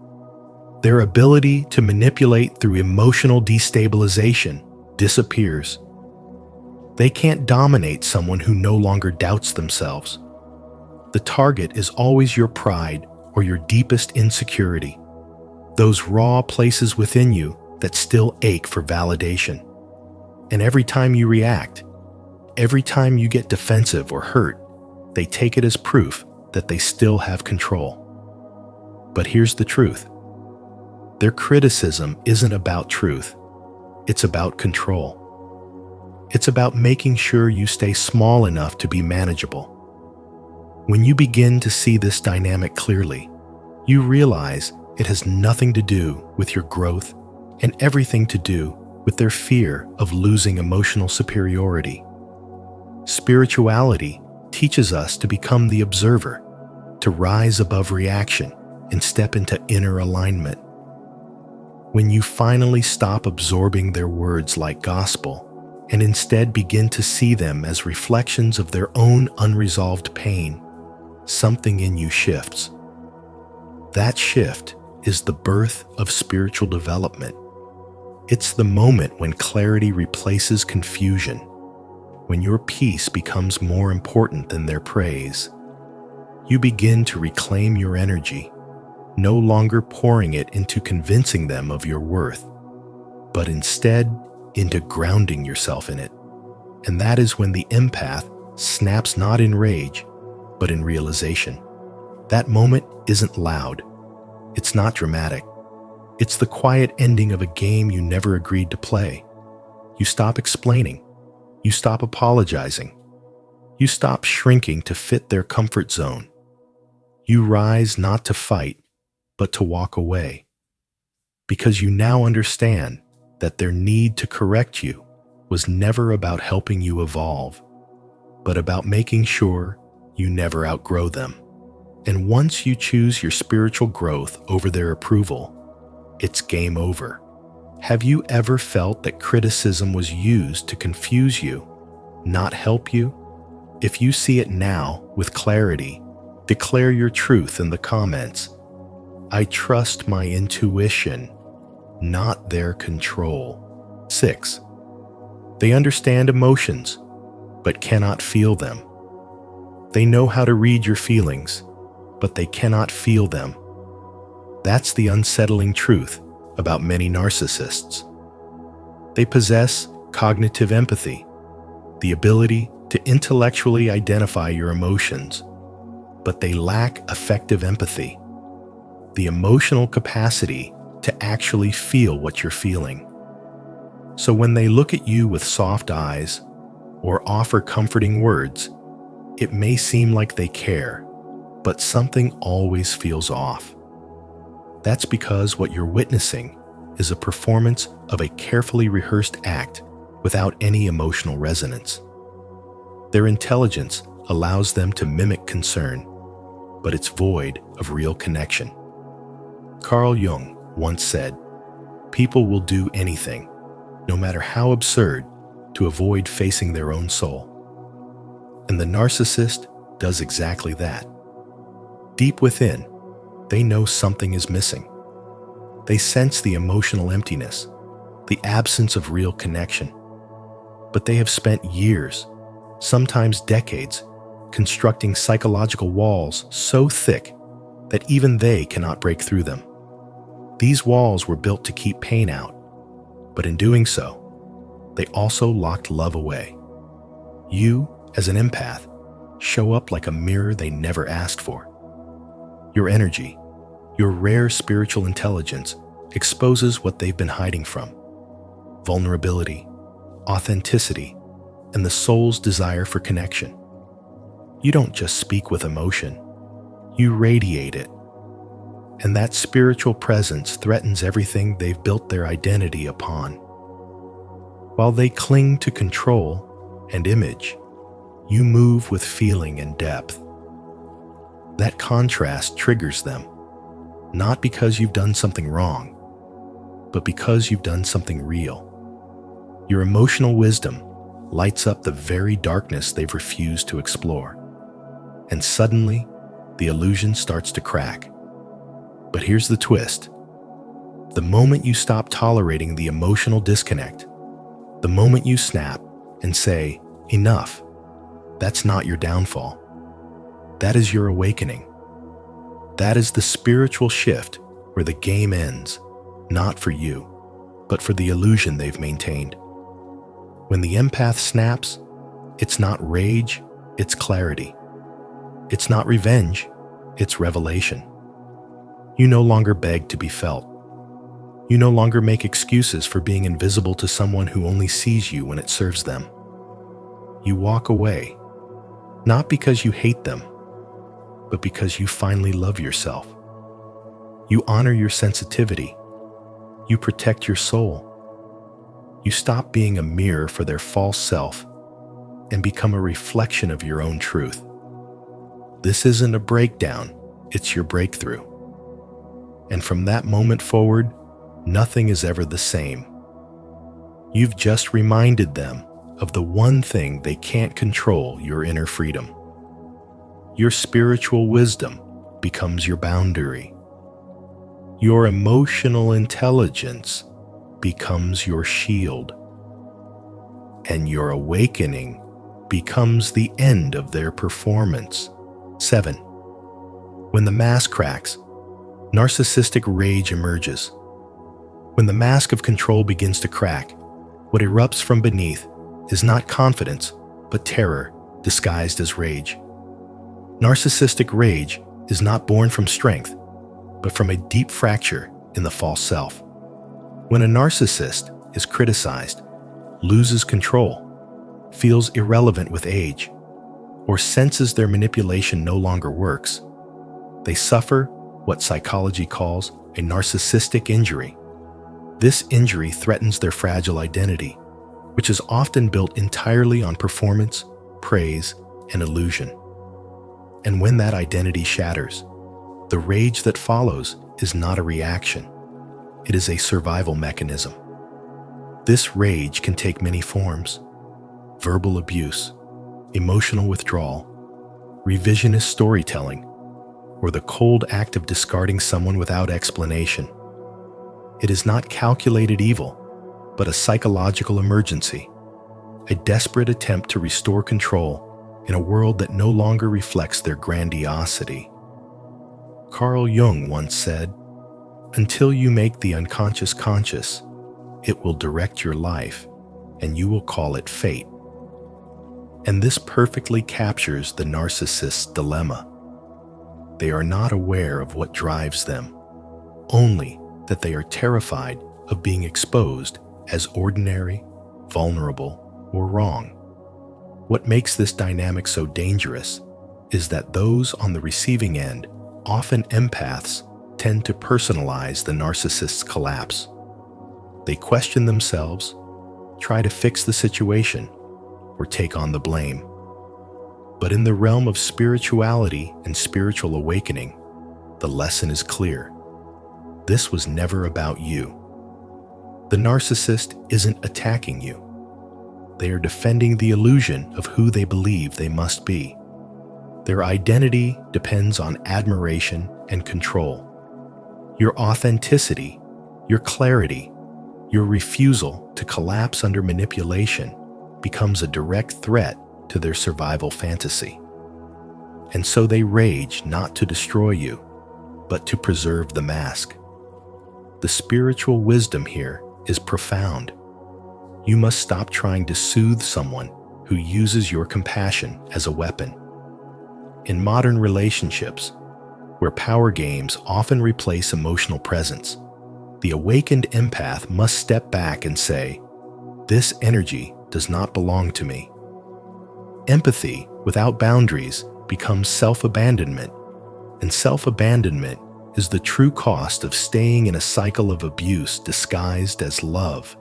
their ability to manipulate through emotional destabilization disappears. They can't dominate someone who no longer doubts themselves. The target is always your pride or your deepest insecurity, those raw places within you that still ache for validation. And every time you react, every time you get defensive or hurt, they take it as proof that they still have control. But here's the truth. Their criticism isn't about truth. It's about control. It's about making sure you stay small enough to be manageable. When you begin to see this dynamic clearly, you realize it has nothing to do with your growth and everything to do with their fear of losing emotional superiority. Spirituality teaches us to become the observer, to rise above reaction and step into inner alignment. When you finally stop absorbing their words like gospel and instead begin to see them as reflections of their own unresolved pain, something in you shifts. That shift is the birth of spiritual development. It's the moment when clarity replaces confusion, when your peace becomes more important than their praise. You begin to reclaim your energy, no longer pouring it into convincing them of your worth, but instead into grounding yourself in it. And that is when the empath snaps not in rage, but in realization. That moment isn't loud. It's not dramatic. It's the quiet ending of a game you never agreed to play. You stop explaining. You stop apologizing. You stop shrinking to fit their comfort zone. You rise not to fight, but to walk away. Because you now understand that their need to correct you was never about helping you evolve, but about making sure you never outgrow them. And once you choose your spiritual growth over their approval, it's game over. Have you ever felt that criticism was used to confuse you, not help you? If you see it now with clarity, declare your truth in the comments. I trust my intuition, not their control. 6. They understand emotions, but cannot feel them. They know how to read your feelings, but they cannot feel them. That's the unsettling truth about many narcissists. They possess cognitive empathy, the ability to intellectually identify your emotions, but they lack effective empathy, the emotional capacity to actually feel what you're feeling. So when they look at you with soft eyes or offer comforting words, it may seem like they care, but something always feels off. That's because what you're witnessing is a performance of a carefully rehearsed act without any emotional resonance. Their intelligence allows them to mimic concern, but it's void of real connection. Carl Jung once said, "People will do anything, no matter how absurd, to avoid facing their own soul." And the narcissist does exactly that. Deep within, they know something is missing. They sense the emotional emptiness, the absence of real connection. But they have spent years, sometimes decades, constructing psychological walls so thick that even they cannot break through them. These walls were built to keep pain out, but in doing so, they also locked love away. You, as an empath, show up like a mirror they never asked for. Your energy, your rare spiritual intelligence, exposes what they've been hiding from: vulnerability, authenticity, and the soul's desire for connection. You don't just speak with emotion, you radiate it. And that spiritual presence threatens everything they've built their identity upon. While they cling to control and image, you move with feeling and depth. That contrast triggers them, not because you've done something wrong, but because you've done something real. Your emotional wisdom lights up the very darkness they've refused to explore. And suddenly, the illusion starts to crack. But here's the twist. The moment you stop tolerating the emotional disconnect, the moment you snap and say, "Enough," that's not your downfall. That is your awakening. That is the spiritual shift where the game ends, not for you, but for the illusion they've maintained. When the empath snaps, it's not rage, it's clarity. It's not revenge, it's revelation. You no longer beg to be felt. You no longer make excuses for being invisible to someone who only sees you when it serves them. You walk away, not because you hate them, but because you finally love yourself. You honor your sensitivity. You protect your soul. You stop being a mirror for their false self and become a reflection of your own truth. This isn't a breakdown, it's your breakthrough. And from that moment forward, nothing is ever the same. You've just reminded them of the one thing they can't control: your inner freedom. Your spiritual wisdom becomes your boundary. Your emotional intelligence becomes your shield. And your awakening becomes the end of their performance. 7. When the mask cracks, narcissistic rage emerges. When the mask of control begins to crack, what erupts from beneath is not confidence, but terror disguised as rage. Narcissistic rage is not born from strength, but from a deep fracture in the false self. When a narcissist is criticized, loses control, feels irrelevant with age, or senses their manipulation no longer works, they suffer what psychology calls a narcissistic injury. This injury threatens their fragile identity, which is often built entirely on performance, praise, and illusion. And when that identity shatters, the rage that follows is not a reaction. It is a survival mechanism. This rage can take many forms: verbal abuse, emotional withdrawal, revisionist storytelling, or the cold act of discarding someone without explanation. It is not calculated evil, but a psychological emergency, a desperate attempt to restore control in a world that no longer reflects their grandiosity. Carl Jung once said, "Until you make the unconscious conscious, it will direct your life, and you will call it fate." And this perfectly captures the narcissist's dilemma. they are not aware of what drives them, only that they are terrified of being exposed as ordinary, vulnerable, or wrong. What makes this dynamic so dangerous is that those on the receiving end, often empaths, tend to personalize the narcissist's collapse. They question themselves, try to fix the situation, or take on the blame. But in the realm of spirituality and spiritual awakening, the lesson is clear. This was never about you. The narcissist isn't attacking you. They are defending the illusion of who they believe they must be. Their identity depends on admiration and control. Your authenticity, your clarity, your refusal to collapse under manipulation becomes a direct threat to their survival fantasy. And so they rage not to destroy you, but to preserve the mask. The spiritual wisdom here is profound. You must stop trying to soothe someone who uses your compassion as a weapon. In modern relationships, where power games often replace emotional presence, the awakened empath must step back and say, "This energy does not belong to me." Empathy without boundaries becomes self-abandonment, and self-abandonment is the true cost of staying in a cycle of abuse disguised as love.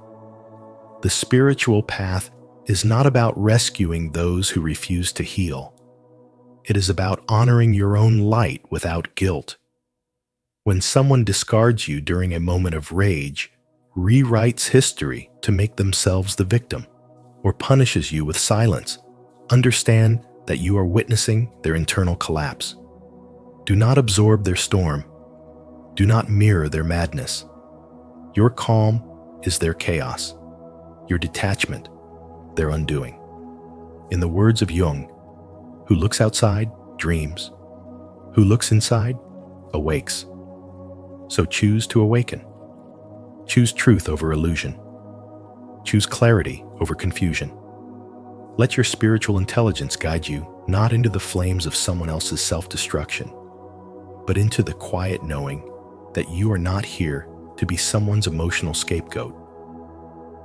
The spiritual path is not about rescuing those who refuse to heal. It is about honoring your own light without guilt. When someone discards you during a moment of rage, rewrites history to make themselves the victim, or punishes you with silence, understand that you are witnessing their internal collapse. Do not absorb their storm. Do not mirror their madness. Your calm is their chaos. Your detachment, their undoing. In the words of Jung, who looks outside, dreams. Who looks inside, awakes. So choose to awaken. Choose truth over illusion. Choose clarity over confusion. Let your spiritual intelligence guide you not into the flames of someone else's self-destruction, but into the quiet knowing that you are not here to be someone's emotional scapegoat.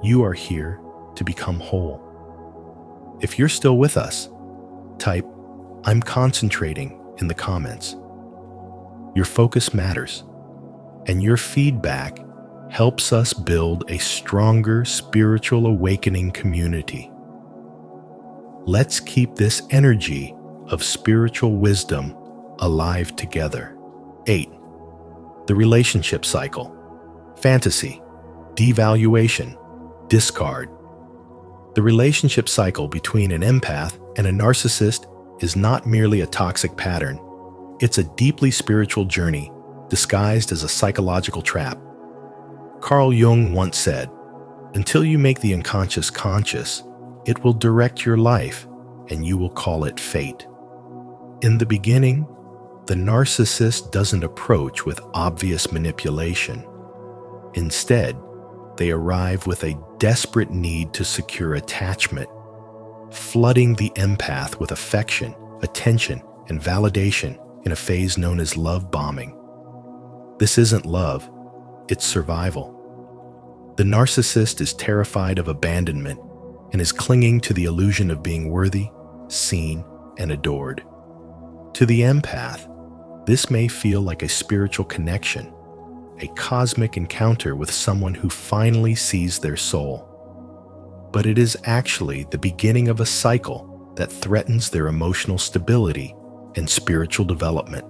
You are here to become whole. If you're still with us, type "I'm concentrating" in the comments. Your focus matters, and your feedback helps us build a stronger spiritual awakening community. Let's keep this energy of spiritual wisdom alive together. 8. The relationship cycle. Fantasy, devaluation, discard. The relationship cycle between an empath and a narcissist is not merely a toxic pattern. It's a deeply spiritual journey disguised as a psychological trap. Carl Jung once said, "Until you make the unconscious conscious, it will direct your life, and you will call it fate." In the beginning, the narcissist doesn't approach with obvious manipulation. Instead, they arrive with a desperate need to secure attachment, flooding the empath with affection, attention, and validation in a phase known as love bombing. This isn't love, it's survival. The narcissist is terrified of abandonment and is clinging to the illusion of being worthy, seen, and adored. To the empath, this may feel like a spiritual connection, a cosmic encounter with someone who finally sees their soul. But it is actually the beginning of a cycle that threatens their emotional stability and spiritual development.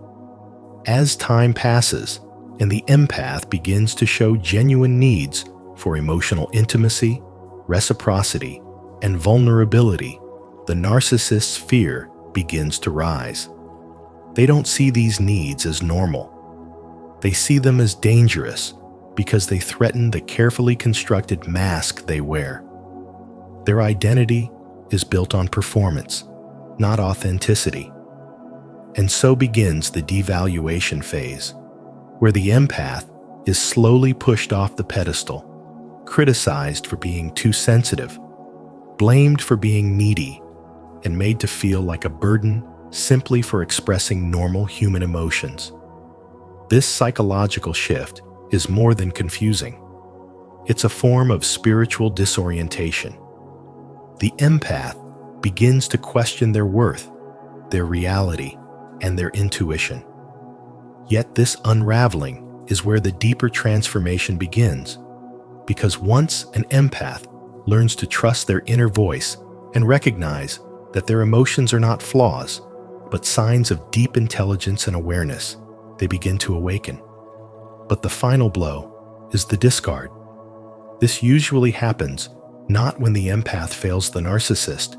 As time passes and the empath begins to show genuine needs for emotional intimacy, reciprocity, and vulnerability, the narcissist's fear begins to rise. They don't see these needs as normal. They see them as dangerous because they threaten the carefully constructed mask they wear. Their identity is built on performance, not authenticity. And so begins the devaluation phase, where the empath is slowly pushed off the pedestal, criticized for being too sensitive, blamed for being needy, and made to feel like a burden simply for expressing normal human emotions. This psychological shift is more than confusing. It's a form of spiritual disorientation. The empath begins to question their worth, their reality, and their intuition. Yet this unraveling is where the deeper transformation begins, because once an empath learns to trust their inner voice and recognize that their emotions are not flaws, but signs of deep intelligence and awareness, they begin to awaken. But the final blow is the discard. This usually happens not when the empath fails the narcissist,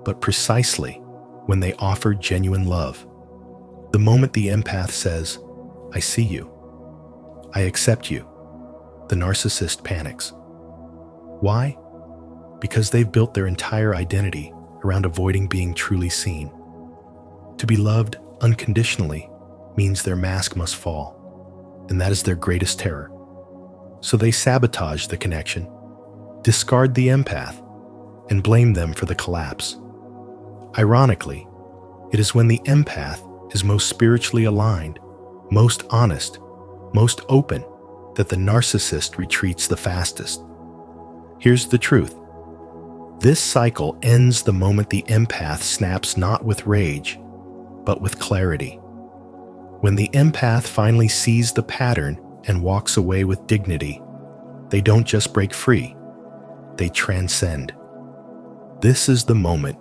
but precisely when they offer genuine love. The moment the empath says, "I see you. I accept you," the narcissist panics. Why? Because they've built their entire identity around avoiding being truly seen. To be loved unconditionally means their mask must fall, and that is their greatest terror. So they sabotage the connection, discard the empath, and blame them for the collapse. Ironically, it is when the empath is most spiritually aligned, most honest, most open, that the narcissist retreats the fastest. Here's the truth. This cycle ends the moment the empath snaps not with rage, but with clarity. When the empath finally sees the pattern and walks away with dignity, they don't just break free, they transcend. This is the moment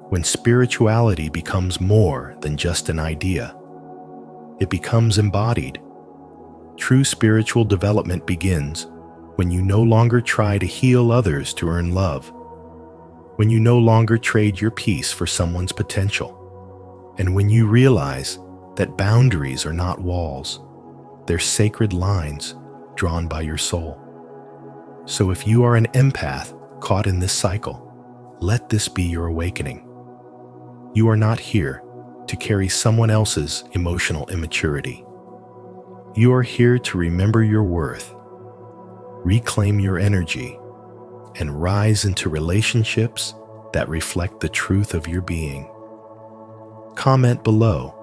when spirituality becomes more than just an idea. It becomes embodied. True spiritual development begins when you no longer try to heal others to earn love, when you no longer trade your peace for someone's potential, and when you realize that boundaries are not walls, they're sacred lines drawn by your soul. So if you are an empath caught in this cycle, let this be your awakening. You are not here to carry someone else's emotional immaturity. You are here to remember your worth, reclaim your energy, and rise into relationships that reflect the truth of your being. Comment below,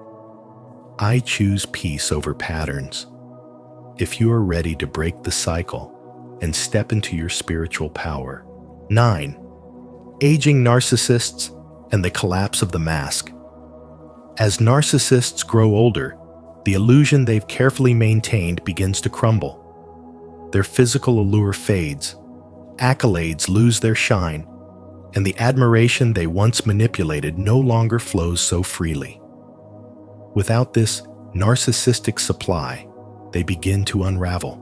"I choose peace over patterns," if you are ready to break the cycle and step into your spiritual power. 9. Aging narcissists and the collapse of the mask. As narcissists grow older, the illusion they've carefully maintained begins to crumble. Their physical allure fades, accolades lose their shine, and the admiration they once manipulated no longer flows so freely. Without this narcissistic supply, they begin to unravel.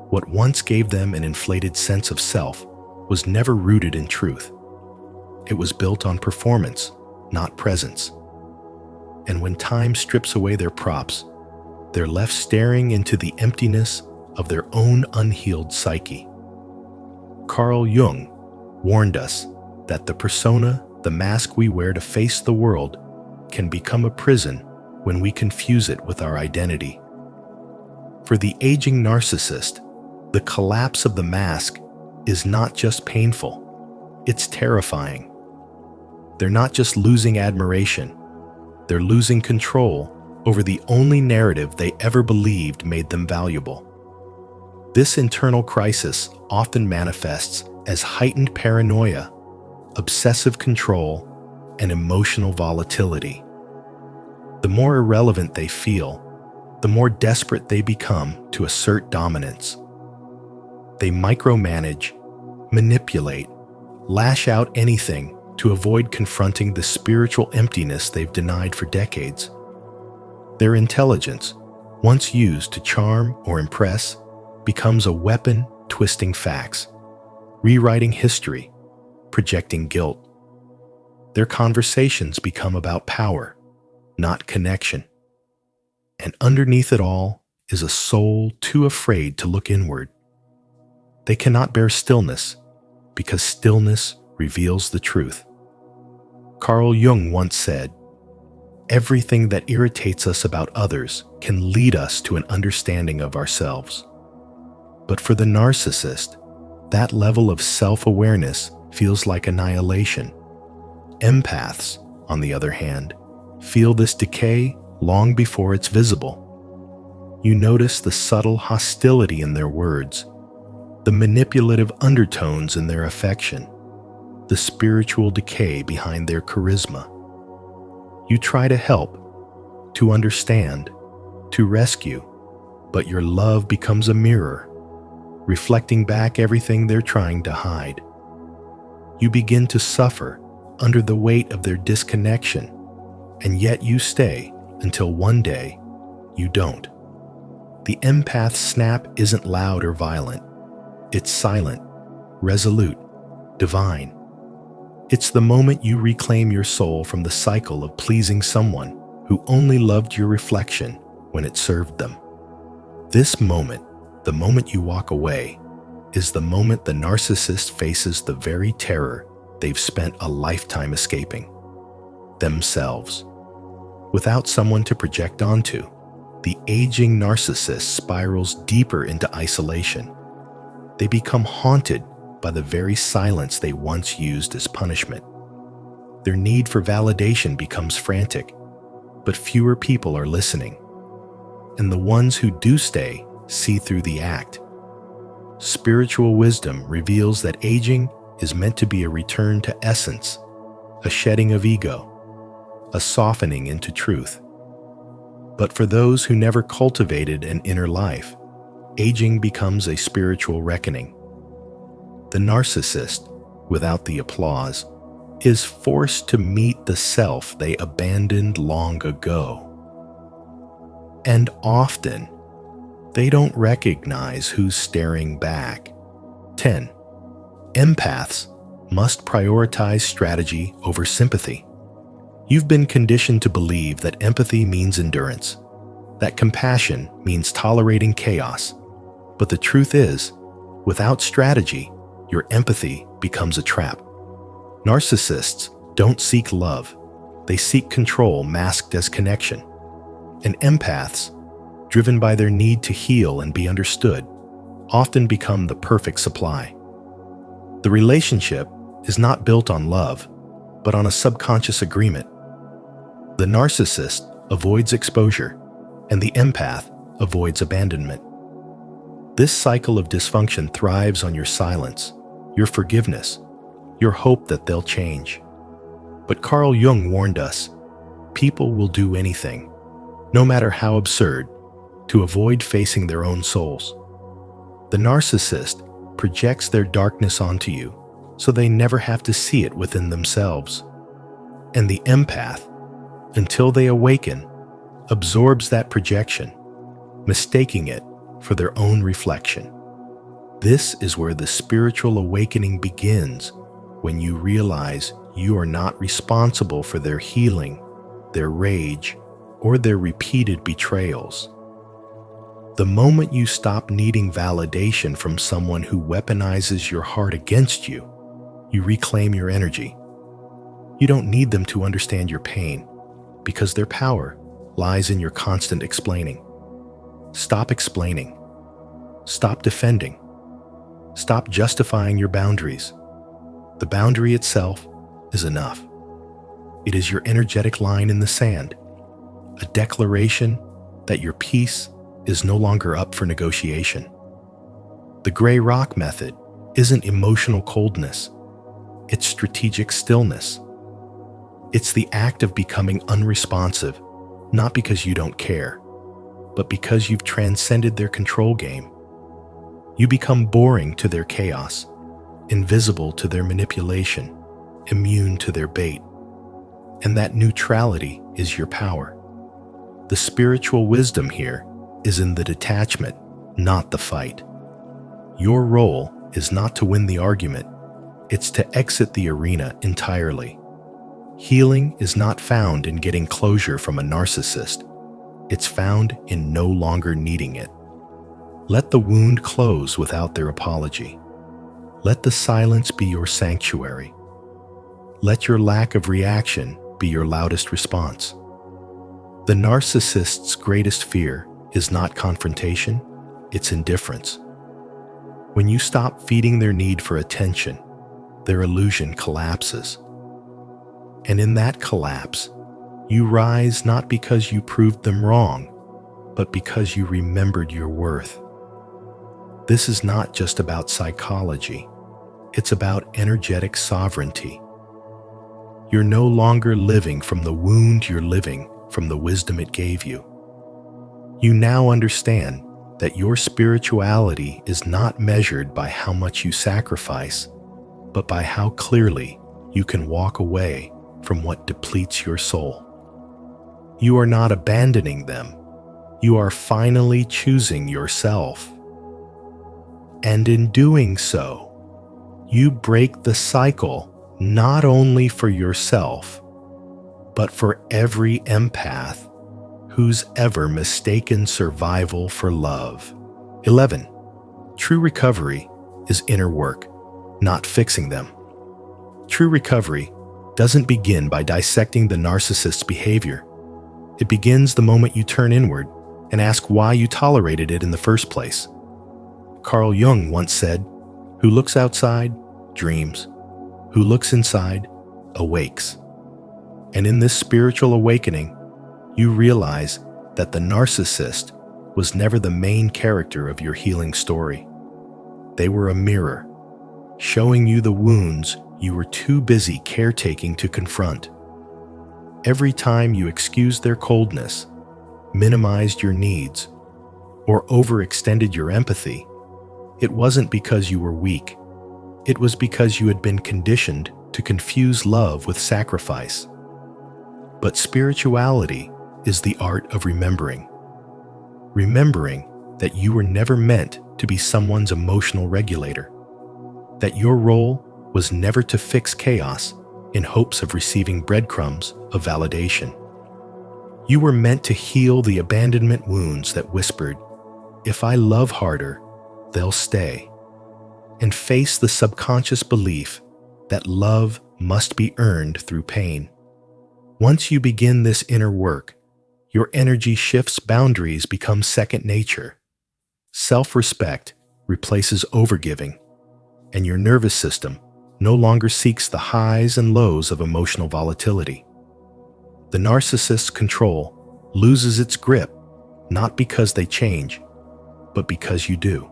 What once gave them an inflated sense of self was never rooted in truth. It was built on performance, not presence. And when time strips away their props, they're left staring into the emptiness of their own unhealed psyche. Carl Jung warned us that the persona, the mask we wear to face the world, can become a prison when we confuse it with our identity. For the aging narcissist, the collapse of the mask is not just painful, it's terrifying. They're not just losing admiration, they're losing control over the only narrative they ever believed made them valuable. This internal crisis often manifests as heightened paranoia, obsessive control, and emotional volatility. The more irrelevant they feel, the more desperate they become to assert dominance. They micromanage, manipulate, lash out anything to avoid confronting the spiritual emptiness they've denied for decades. Their intelligence, once used to charm or impress, becomes a weapon twisting facts, rewriting history, projecting guilt. Their conversations become about power, not connection. And underneath it all is a soul too afraid to look inward. They cannot bear stillness because stillness reveals the truth. Carl Jung once said, "Everything that irritates us about others can lead us to an understanding of ourselves." But for the narcissist, that level of self-awareness feels like annihilation. Empaths, on the other hand, Feel this decay long before it's visible. You notice the subtle hostility in their words, the manipulative undertones in their affection, the spiritual decay behind their charisma. You try to help, to understand, to rescue, but your love becomes a mirror, reflecting back everything they're trying to hide. You begin to suffer under the weight of their disconnection, and yet you stay until one day you don't. The empath's snap isn't loud or violent. It's silent, resolute, divine. It's the moment you reclaim your soul from the cycle of pleasing someone who only loved your reflection when it served them. This moment, the moment you walk away, is the moment the narcissist faces the very terror they've spent a lifetime escaping: themselves. Without someone to project onto, the aging narcissist spirals deeper into isolation. They become haunted by the very silence they once used as punishment. Their need for validation becomes frantic, but fewer people are listening. And the ones who do stay see through the act. Spiritual wisdom reveals that aging is meant to be a return to essence, a shedding of ego, a softening into truth. But for those who never cultivated an inner life, aging becomes a spiritual reckoning. The narcissist, without the applause, is forced to meet the self they abandoned long ago. And often, they don't recognize who's staring back. 10. Empaths must prioritize strategy over sympathy. You've been conditioned to believe that empathy means endurance, that compassion means tolerating chaos. But the truth is, without strategy, your empathy becomes a trap. Narcissists don't seek love. They seek control masked as connection. And empaths, driven by their need to heal and be understood, often become the perfect supply. The relationship is not built on love, but on a subconscious agreement. The narcissist avoids exposure, and the empath avoids abandonment. This cycle of dysfunction thrives on your silence, your forgiveness, your hope that they'll change. But Carl Jung warned us, people will do anything, no matter how absurd, to avoid facing their own souls. The narcissist projects their darkness onto you, so they never have to see it within themselves. And the empath, until they awaken, absorbs that projection, mistaking it for their own reflection. This is where the spiritual awakening begins, when you realize you are not responsible for their healing, their rage, or their repeated betrayals. The moment you stop needing validation from someone who weaponizes your heart against you, you reclaim your energy. You don't need them to understand your pain, because their power lies in your constant explaining. Stop explaining. Stop defending. Stop justifying your boundaries. The boundary itself is enough. It is your energetic line in the sand, a declaration that your peace is no longer up for negotiation. The gray rock method isn't emotional coldness, it's strategic stillness. It's the act of becoming unresponsive, not because you don't care, but because you've transcended their control game. You become boring to their chaos, invisible to their manipulation, immune to their bait. And that neutrality is your power. The spiritual wisdom here is in the detachment, not the fight. Your role is not to win the argument, it's to exit the arena entirely. Healing is not found in getting closure from a narcissist. It's found in no longer needing it. Let the wound close without their apology. Let the silence be your sanctuary. Let your lack of reaction be your loudest response. The narcissist's greatest fear is not confrontation, it's indifference. When you stop feeding their need for attention, their illusion collapses. And in that collapse, You rise not because you proved them wrong, but because you remembered your worth. This is not just about psychology. It's about energetic sovereignty. You're no longer living from the wound, you're living from the wisdom it gave you. You now understand that your spirituality is not measured by how much you sacrifice, but by how clearly you can walk away from what depletes your soul. You are not abandoning them. You are finally choosing yourself. And in doing so, you break the cycle not only for yourself, but for every empath who's ever mistaken survival for love. 11. True recovery is inner work, not fixing them. True recovery doesn't begin by dissecting the narcissist's behavior. It begins the moment you turn inward and ask why you tolerated it in the first place. Carl Jung once said, "Who looks outside, dreams. Who looks inside, awakes." And in this spiritual awakening, you realize that the narcissist was never the main character of your healing story. They were a mirror, showing you the wounds you were too busy caretaking to confront. Every time you excused their coldness, minimized your needs, or overextended your empathy, it wasn't because you were weak. It was because you had been conditioned to confuse love with sacrifice. But spirituality is the art of remembering. Remembering that you were never meant to be someone's emotional regulator. That your role was never to fix chaos in hopes of receiving breadcrumbs of validation. You were meant to heal the abandonment wounds that whispered, "If I love harder, they'll stay," and face the subconscious belief that love must be earned through pain. Once you begin this inner work, your energy shifts, boundaries become second nature. Self-respect replaces overgiving, and your nervous system no longer seeks the highs and lows of emotional volatility. The narcissist's control loses its grip, not because they change, but because you do.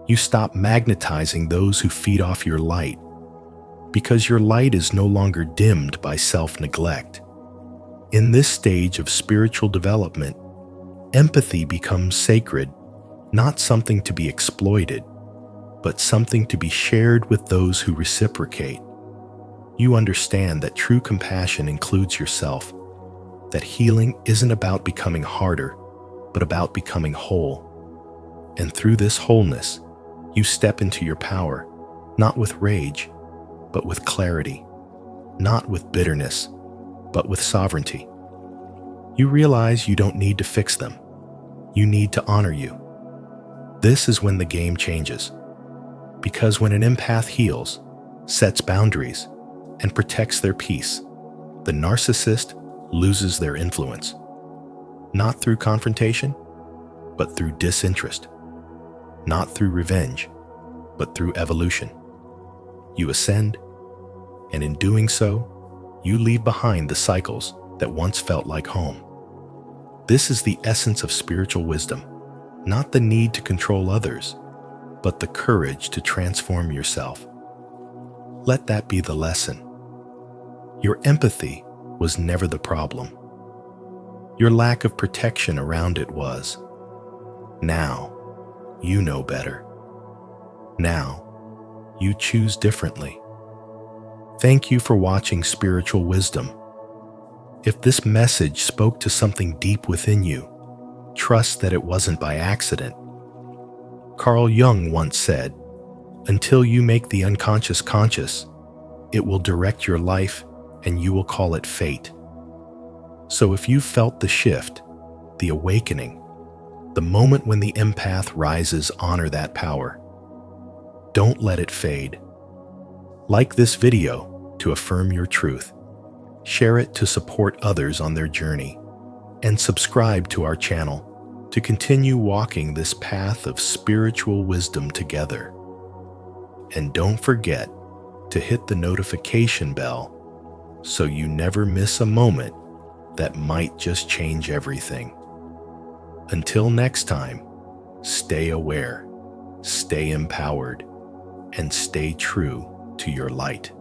You stop magnetizing those who feed off your light, because your light is no longer dimmed by self-neglect. In this stage of spiritual development, empathy becomes sacred, not something to be exploited, but something to be shared with those who reciprocate. You understand that true compassion includes yourself, that healing isn't about becoming harder, but about becoming whole. And through this wholeness, you step into your power, not with rage, but with clarity, not with bitterness, but with sovereignty. You realize you don't need to fix them. You need to honor you. This is when the game changes. Because when an empath heals, sets boundaries, and protects their peace, the narcissist loses their influence. Not through confrontation, but through disinterest. Not through revenge, but through evolution. You ascend, and in doing so, you leave behind the cycles that once felt like home. This is the essence of spiritual wisdom, not the need to control others, but the courage to transform yourself. Let that be the lesson. Your empathy was never the problem. Your lack of protection around it was. Now, you know better. Now, you choose differently. Thank you for watching Spiritual Wisdom. If this message spoke to something deep within you, trust that it wasn't by accident. Carl Jung once said, "Until you make the unconscious conscious, it will direct your life and you will call it fate." So if you felt the shift, the awakening, the moment when the empath rises, honor that power. Don't let it fade. Like this video to affirm your truth. Share it to support others on their journey. And subscribe to our channel to continue walking this path of spiritual wisdom together. And don't forget to hit the notification bell so you never miss a moment that might just change everything. Until next time, stay aware, stay empowered, and stay true to your light.